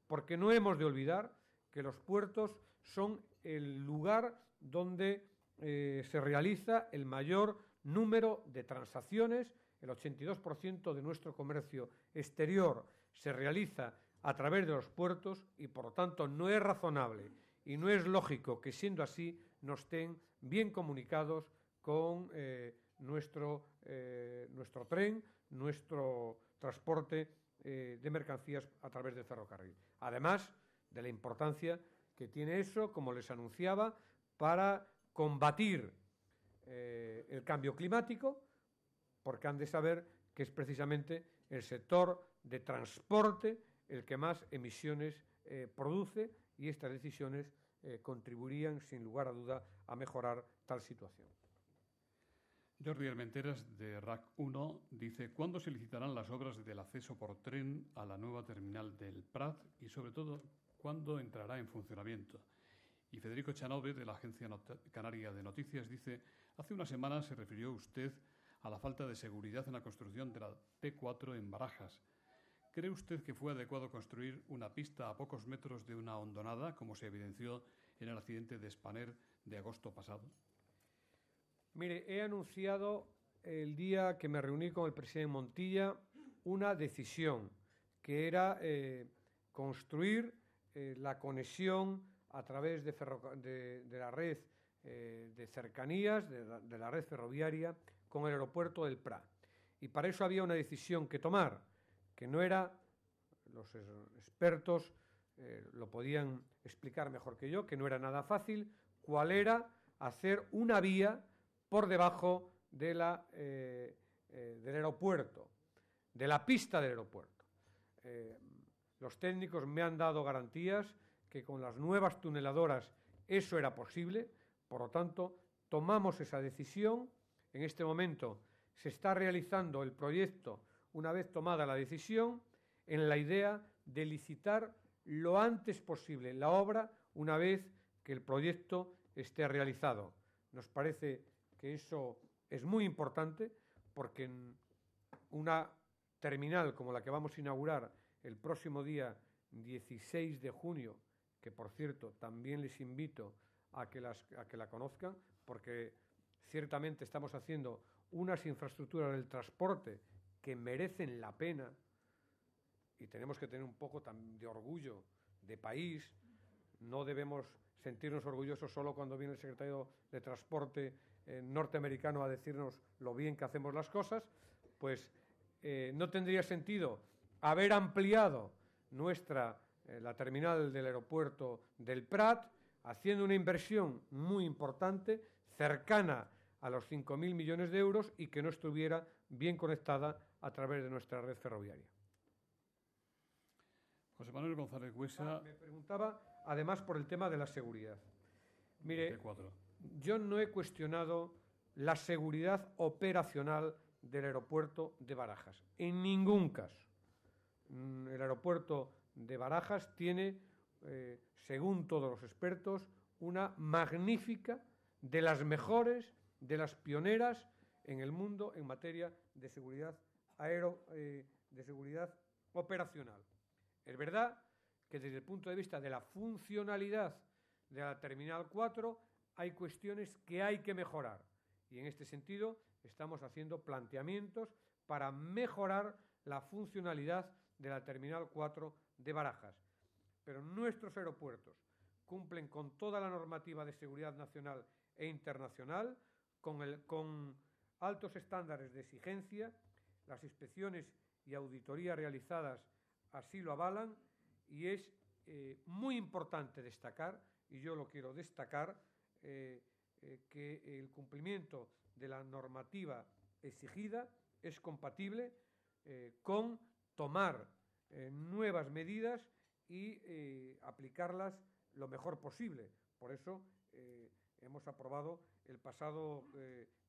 porque no hemos de olvidar que los puertos son el lugar donde se realiza el mayor número de transacciones. El 82% de nuestro comercio exterior se realiza a través de los puertos, y por lo tanto no es razonable y no es lógico que, siendo así, no estén bien comunicados con nuestro tren, nuestro transporte de mercancías a través del ferrocarril. Además de la importancia que tiene eso, como les anunciaba, para combatir el cambio climático, porque han de saber que es precisamente el sector de transporte el que más emisiones produce, y estas decisiones contribuirían, sin lugar a duda, a mejorar tal situación. Jordi Armenteras, de RAC 1, dice: ¿cuándo se licitarán las obras del acceso por tren a la nueva terminal del Prat, y, sobre todo, cuándo entrará en funcionamiento? Y Federico Chanove, de la Agencia Canaria de Noticias, dice: hace una semana se refirió usted a la falta de seguridad en la construcción de la T4 en Barajas. ¿Cree usted que fue adecuado construir una pista a pocos metros de una hondonada, como se evidenció en el accidente de Spanair de agosto pasado? Mire, he anunciado el día que me reuní con el presidente Montilla una decisión, que era construir la conexión a través de la red de cercanías, de la red ferroviaria, con el aeropuerto del Prat. Y para eso había una decisión que tomar, que no era, los expertos lo podían explicar mejor que yo, que no era nada fácil, cuál era hacer una vía por debajo de del aeropuerto, de la pista del aeropuerto. Los técnicos me han dado garantías que con las nuevas tuneladoras eso era posible, por lo tanto, tomamos esa decisión. En este momento se está realizando el proyecto una vez tomada la decisión, en la idea de licitar lo antes posible la obra una vez que el proyecto esté realizado. Nos parece que eso es muy importante porque en una terminal como la que vamos a inaugurar el próximo día 16 de junio, que por cierto también les invito a que la conozcan, porque ciertamente estamos haciendo unas infraestructuras del transporte que merecen la pena y tenemos que tener un poco de orgullo de país. No debemos sentirnos orgullosos solo cuando viene el secretario de Transporte norteamericano a decirnos lo bien que hacemos las cosas, pues no tendría sentido haber ampliado la terminal del aeropuerto del Prat, haciendo una inversión muy importante, cercana a los 5.000 millones de euros y que no estuviera bien conectada a través de nuestra red ferroviaria. José Manuel González Buesa. Me preguntaba, además, por el tema de la seguridad. Mire, yo no he cuestionado la seguridad operacional del aeropuerto de Barajas, en ningún caso. El aeropuerto de Barajas tiene, según todos los expertos, una magnífica, de las mejores, de las pioneras en el mundo en materia de seguridad de seguridad operacional. Es verdad que desde el punto de vista de la funcionalidad de la Terminal 4 hay cuestiones que hay que mejorar y en este sentido estamos haciendo planteamientos para mejorar la funcionalidad de la Terminal 4 de Barajas. Pero nuestros aeropuertos cumplen con toda la normativa de seguridad nacional e internacional, con altos estándares de exigencia. Las inspecciones y auditorías realizadas así lo avalan y es muy importante destacar, y yo lo quiero destacar, que el cumplimiento de la normativa exigida es compatible con tomar nuevas medidas y aplicarlas lo mejor posible. Por eso hemos aprobado el pasado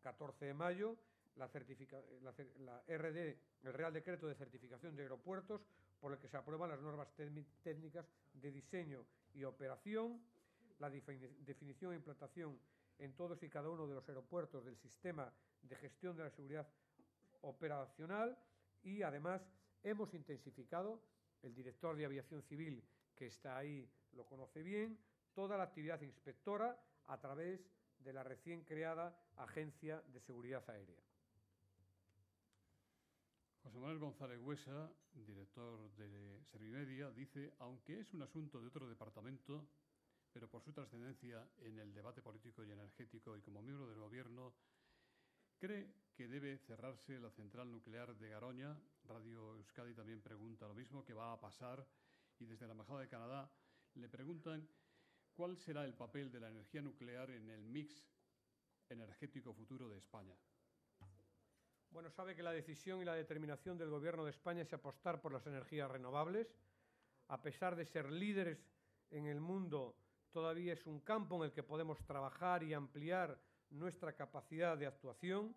14 de mayo la RD, el Real Decreto de Certificación de Aeropuertos, por el que se aprueban las normas técnicas de diseño y operación, la definición e implantación en todos y cada uno de los aeropuertos del sistema de gestión de la seguridad operacional y además hemos intensificado, el director de Aviación Civil que está ahí lo conoce bien, toda la actividad inspectora a través de la recién creada Agencia de Seguridad Aérea. José Manuel González Buesa, director de Servimedia, dice: aunque es un asunto de otro departamento, pero por su trascendencia en el debate político y energético y como miembro del Gobierno, ¿cree que debe cerrarse la central nuclear de Garoña? Radio Euskadi también pregunta lo mismo, ¿qué va a pasar? Y desde la Embajada de Canadá le preguntan ¿cuál será el papel de la energía nuclear en el mix energético futuro de España? Bueno, sabe que la decisión y la determinación del Gobierno de España es apostar por las energías renovables. A pesar de ser líderes en el mundo, todavía es un campo en el que podemos trabajar y ampliar nuestra capacidad de actuación.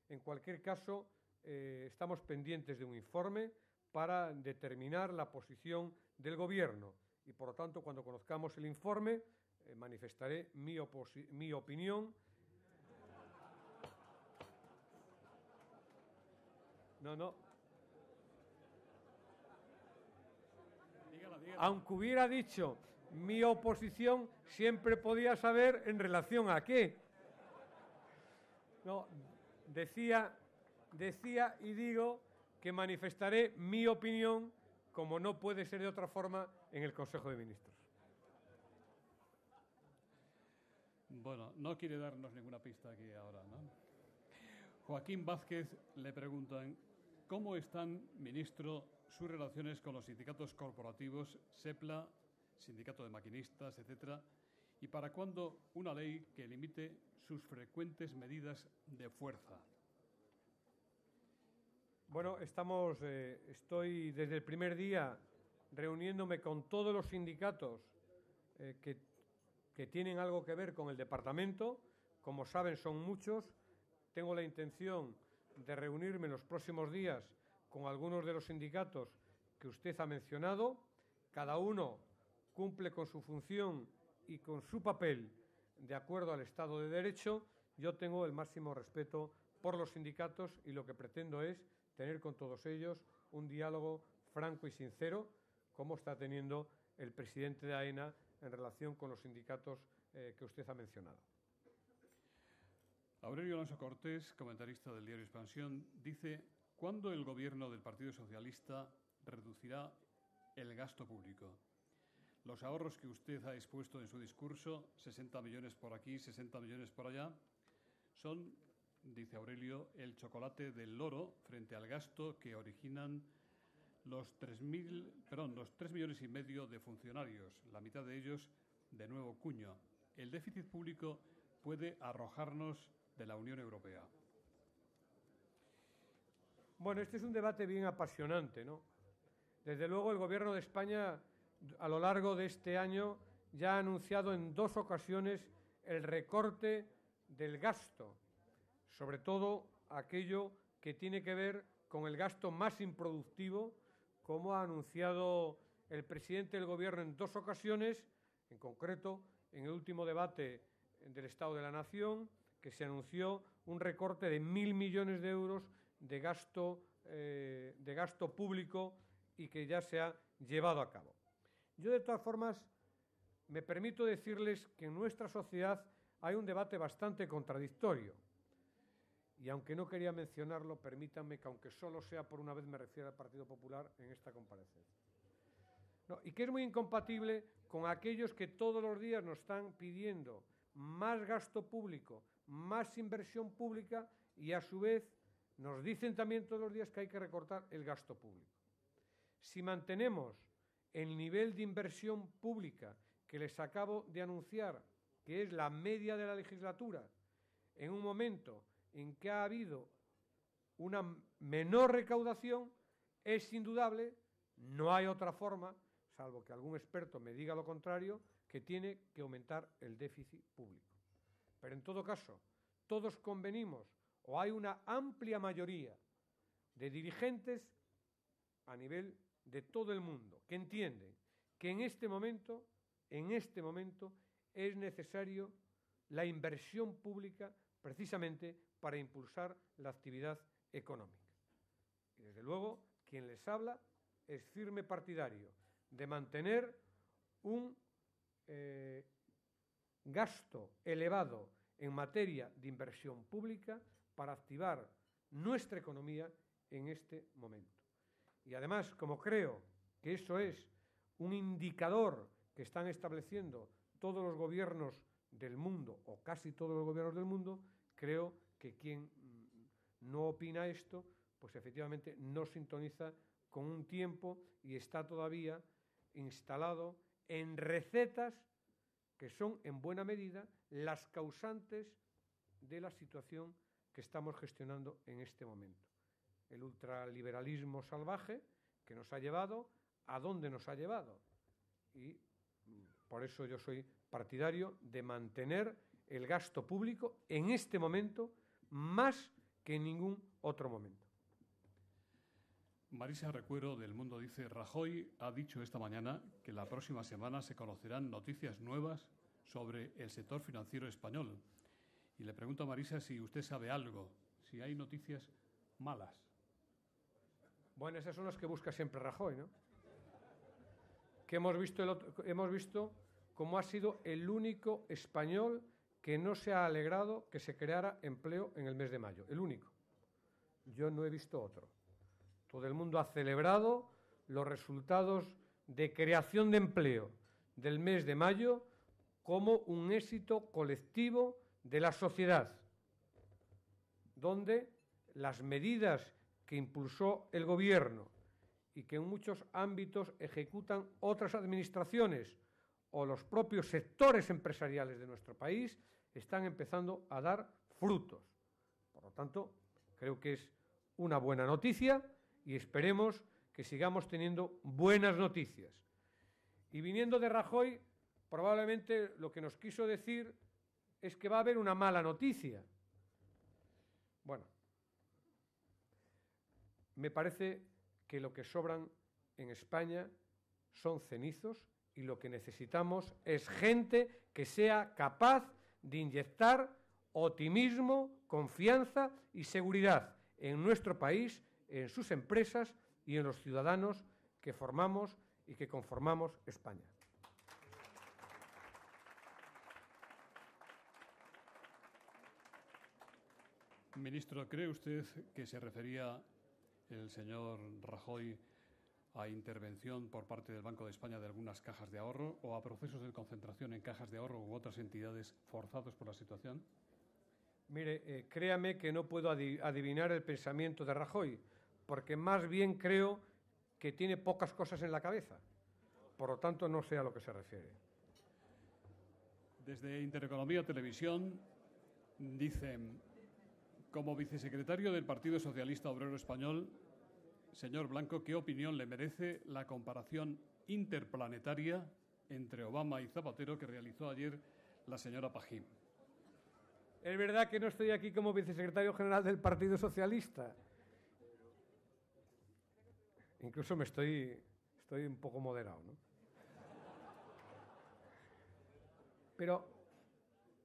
En cualquier caso, estamos pendientes de un informe para determinar la posición del Gobierno y, por lo tanto, cuando conozcamos el informe, manifestaré mi opinión. No. Dígala. Aunque hubiera dicho mi oposición, siempre podía saber en relación a qué. No, decía y digo que manifestaré mi opinión, como no puede ser de otra forma, en el Consejo de Ministros. Bueno, no quiere darnos ninguna pista aquí ahora, ¿no? Joaquín Vázquez le preguntan: ¿cómo están, ministro, sus relaciones con los sindicatos corporativos, SEPLA, Sindicato de Maquinistas, etcétera, ¿Y para cuándo una ley que limite sus frecuentes medidas de fuerza? Bueno, estoy desde el primer día reuniéndome con todos los sindicatos que tienen algo que ver con el departamento. Como saben, son muchos. Tengo la intención de reunirme en los próximos días con algunos de los sindicatos que usted ha mencionado. Cada uno cumple con su función y con su papel de acuerdo al Estado de Derecho. Yo tengo el máximo respeto por los sindicatos y lo que pretendo es tener con todos ellos un diálogo franco y sincero, como está teniendo el presidente de AENA en relación con los sindicatos que usted ha mencionado. Aurelio Alonso Cortés, comentarista del diario Expansión, dice: ¿cuándo el Gobierno del Partido Socialista reducirá el gasto público? Los ahorros que usted ha expuesto en su discurso, 60 millones por aquí, 60 millones por allá, son, dice Aurelio, el chocolate del loro frente al gasto que originan los 3 millones y medio de funcionarios, la mitad de ellos de nuevo cuño. El déficit público puede arrojarnos de la Unión Europea. Bueno, este es un debate bien apasionante, ¿no? Desde luego, el Gobierno de España, a lo largo de este año, ya ha anunciado en 2 ocasiones el recorte del gasto, sobre todo aquello que tiene que ver con el gasto más improductivo, como ha anunciado el presidente del Gobierno en 2 ocasiones, en concreto en el último debate del Estado de la Nación, que se anunció un recorte de 1.000 millones de euros de gasto público y que ya se ha llevado a cabo. Yo, de todas formas, me permito decirles que en nuestra sociedad hay un debate bastante contradictorio. Y aunque no quería mencionarlo, permítanme que, aunque solo sea por una vez, me refiera al Partido Popular en esta comparecencia. No, y que es muy incompatible con aquellos que todos los días nos están pidiendo más gasto público, más inversión pública y, a su vez, nos dicen también todos los días que hay que recortar el gasto público. Si mantenemos el nivel de inversión pública que les acabo de anunciar, que es la media de la legislatura, en un momento en que ha habido una menor recaudación, es indudable, no hay otra forma, salvo que algún experto me diga lo contrario, que tiene que aumentar el déficit público. Pero en todo caso, todos convenimos, o hay una amplia mayoría de dirigentes a nivel de todo el mundo que entienden que en este momento es necesario la inversión pública precisamente para impulsar la actividad económica. Y desde luego, quien les habla es firme partidario de mantener un gasto elevado en materia de inversión pública para activar nuestra economía en este momento. Y además, como creo que eso es un indicador que están estableciendo todos los gobiernos del mundo, o casi todos los gobiernos del mundo, creo que quien no opina esto, pues efectivamente no sintoniza con un tiempo y está todavía instalado en recetas que son en buena medida las causantes de la situación que estamos gestionando en este momento. El ultraliberalismo salvaje que nos ha llevado a dónde nos ha llevado. Y por eso yo soy partidario de mantener el gasto público en este momento más que en ningún otro momento. Marisa Recuero, del Mundo, dice: Rajoy ha dicho esta mañana que la próxima semana se conocerán noticias nuevas sobre el sector financiero español. Y le pregunto a Marisa si usted sabe algo, si hay noticias malas. Bueno, esas son las que busca siempre Rajoy, ¿no? Que hemos visto cómo ha sido el único español que no se ha alegrado que se creara empleo en el mes de mayo. El único. Yo no he visto otro. Todo el mundo ha celebrado los resultados de creación de empleo del mes de mayo como un éxito colectivo de la sociedad, donde las medidas que impulsó el Gobierno y que en muchos ámbitos ejecutan otras administraciones o los propios sectores empresariales de nuestro país están empezando a dar frutos. Por lo tanto, creo que es una buena noticia y esperemos que sigamos teniendo buenas noticias. Y viniendo de Rajoy, probablemente lo que nos quiso decir es que va a haber una mala noticia. Bueno, me parece que lo que sobran en España son cenizos y lo que necesitamos es gente que sea capaz de inyectar optimismo, confianza y seguridad en nuestro país, en sus empresas y en los ciudadanos que formamos y que conformamos España. Ministro, ¿cree usted que se refería el señor Rajoy a intervención por parte del Banco de España de algunas cajas de ahorro o a procesos de concentración en cajas de ahorro u otras entidades forzados por la situación? Mire, créame que no puedo adivinar el pensamiento de Rajoy, porque más bien creo que tiene pocas cosas en la cabeza. Por lo tanto, no sé a lo que se refiere. Desde Intereconomía Televisión dicen: como vicesecretario del Partido Socialista Obrero Español, señor Blanco, ¿qué opinión le merece la comparación interplanetaria entre Obama y Zapatero que realizó ayer la señora Pajín? Es verdad que no estoy aquí como vicesecretario general del Partido Socialista. Incluso estoy un poco moderado, ¿no? Pero,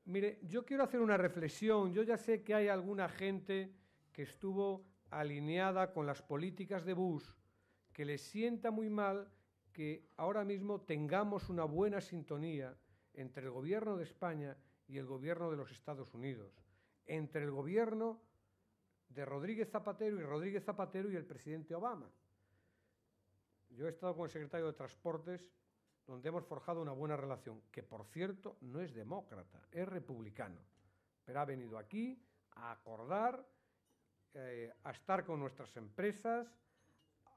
mire, yo quiero hacer una reflexión. Yo ya sé que hay alguna gente que estuvo alineada con las políticas de Bush, que les sienta muy mal que ahora mismo tengamos una buena sintonía entre el gobierno de España y el gobierno de los Estados Unidos, entre el gobierno de Rodríguez Zapatero y el presidente Obama. Yo he estado con el secretario de Transportes, donde hemos forjado una buena relación, que por cierto no es demócrata, es republicano, pero ha venido aquí a acordar, a estar con nuestras empresas,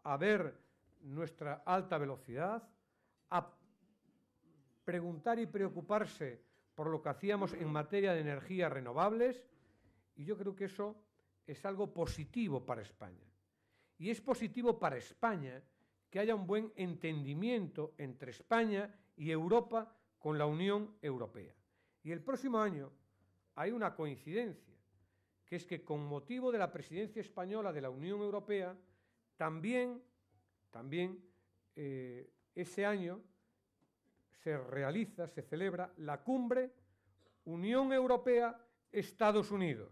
a ver nuestra alta velocidad, a preguntar y preocuparse por lo que hacíamos en materia de energías renovables, y yo creo que eso es algo positivo para España. Y es positivo para España que haya un buen entendimiento entre España y Europa con la Unión Europea. Y el próximo año hay una coincidencia, que es que con motivo de la presidencia española de la Unión Europea, también ese año se celebra la cumbre Unión Europea-Estados Unidos,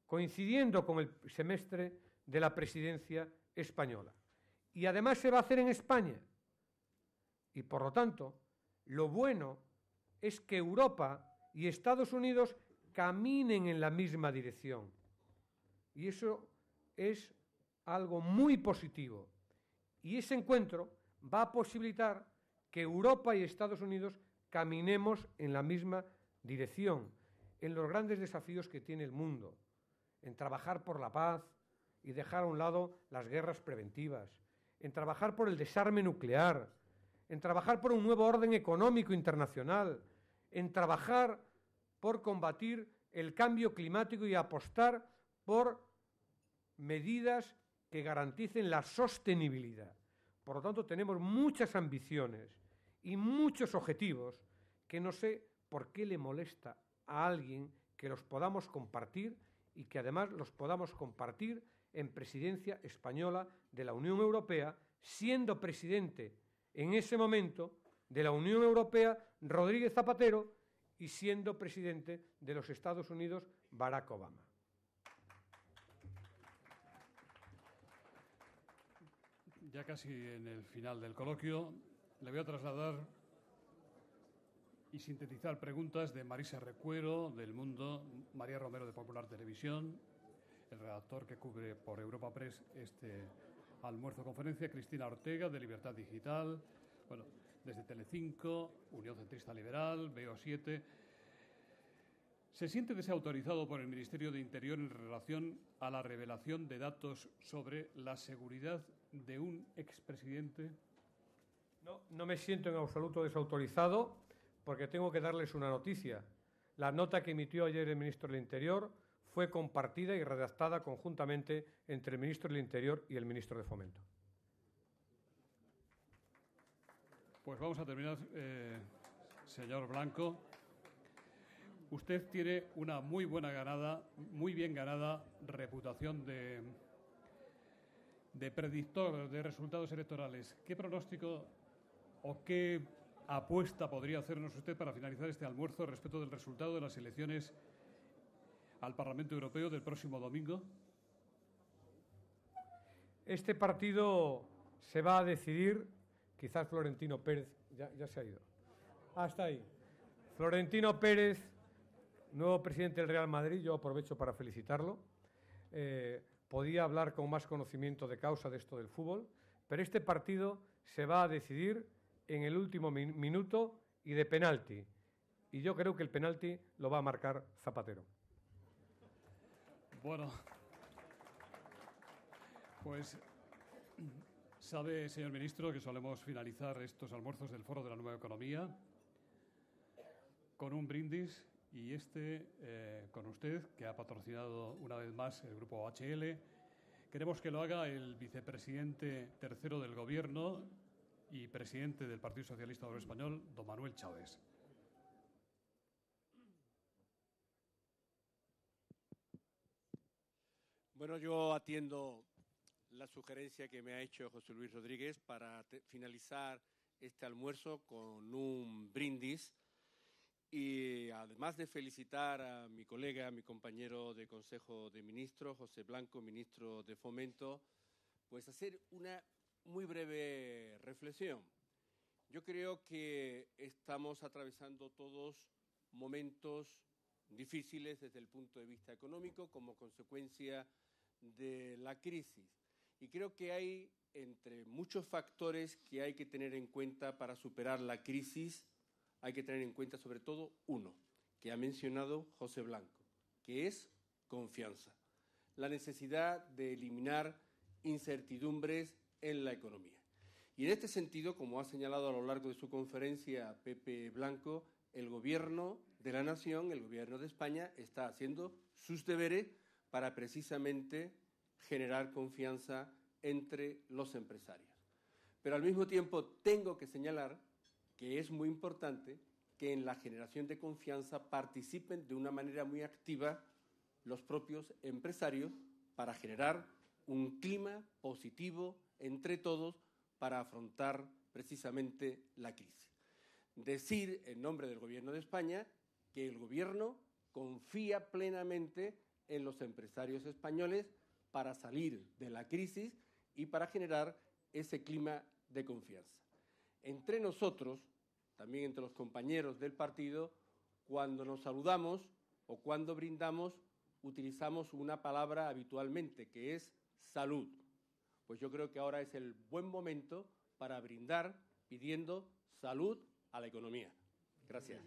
coincidiendo con el semestre de la presidencia española. Y además se va a hacer en España. Y por lo tanto, lo bueno es que Europa y Estados Unidos caminen en la misma dirección. Y eso es algo muy positivo. Y ese encuentro va a posibilitar que Europa y Estados Unidos caminemos en la misma dirección, en los grandes desafíos que tiene el mundo, en trabajar por la paz y dejar a un lado las guerras preventivas, en trabajar por el desarme nuclear, en trabajar por un nuevo orden económico internacional, en trabajar por combatir el cambio climático y apostar por medidas que garanticen la sostenibilidad. Por lo tanto, tenemos muchas ambiciones y muchos objetivos que no sé por qué le molesta a alguien que los podamos compartir y que además los podamos compartir en presidencia española de la Unión Europea, siendo presidente en ese momento de la Unión Europea Rodríguez Zapatero y siendo presidente de los Estados Unidos Barack Obama. Ya casi en el final del coloquio, le voy a trasladar y sintetizar preguntas de Marisa Recuero, del Mundo, María Romero, de Popular Televisión, el redactor que cubre por Europa Press este almuerzo-conferencia, Cristina Ortega, de Libertad Digital, bueno, desde Telecinco, Unión Centrista Liberal, BO7. ¿Se siente desautorizado por el Ministerio de Interior en relación a la revelación de datos sobre la seguridad de un expresidente? No me siento en absoluto desautorizado porque tengo que darles una noticia. La nota que emitió ayer el ministro del Interior fue compartida y redactada conjuntamente entre el ministro del Interior y el ministro de Fomento. Pues vamos a terminar, señor Blanco. Usted tiene una muy bien ganada reputación de predictor de resultados electorales. ¿Qué pronóstico o qué apuesta podría hacernos usted para finalizar este almuerzo respecto del resultado de las elecciones al Parlamento Europeo del próximo domingo? Este partido se va a decidir, quizás Florentino Pérez, ya se ha ido. Está ahí. Florentino Pérez, nuevo presidente del Real Madrid, yo aprovecho para felicitarlo. Podía hablar con más conocimiento de causa de esto del fútbol, pero este partido se va a decidir en el último minuto y de penalti. Y yo creo que el penalti lo va a marcar Zapatero. Bueno, pues sabe, señor ministro, que solemos finalizar estos almuerzos del Foro de la Nueva Economía con un brindis, y con usted, que ha patrocinado una vez más el Grupo OHL. Queremos que lo haga el vicepresidente tercero del Gobierno y presidente del Partido Socialista Obrero Español, don Manuel Chávez. Bueno, yo atiendo la sugerencia que me ha hecho José Luis Rodríguez para finalizar este almuerzo con un brindis. Y además de felicitar a mi colega, a mi compañero de Consejo de Ministros, José Blanco, ministro de Fomento, pues hacer una muy breve reflexión. Yo creo que estamos atravesando todos momentos difíciles desde el punto de vista económico como consecuencia de la crisis. Y creo que hay, entre muchos factores que hay que tener en cuenta para superar la crisis, hay que tener en cuenta sobre todo uno, que ha mencionado José Blanco, que es confianza. La necesidad de eliminar incertidumbres en la economía. Y en este sentido, como ha señalado a lo largo de su conferencia Pepe Blanco, el Gobierno de la Nación, el Gobierno de España, está haciendo sus deberes para precisamente generar confianza entre los empresarios. Pero al mismo tiempo tengo que señalar que es muy importante que en la generación de confianza participen de una manera muy activa los propios empresarios para generar un clima positivo entre todos para afrontar precisamente la crisis. Decir en nombre del Gobierno de España que el Gobierno confía plenamente en los empresarios españoles para salir de la crisis y para generar ese clima de confianza. Entre nosotros, también entre los compañeros del partido, cuando nos saludamos o cuando brindamos, utilizamos una palabra habitualmente, que es salud. Pues yo creo que ahora es el buen momento para brindar pidiendo salud a la economía. Gracias.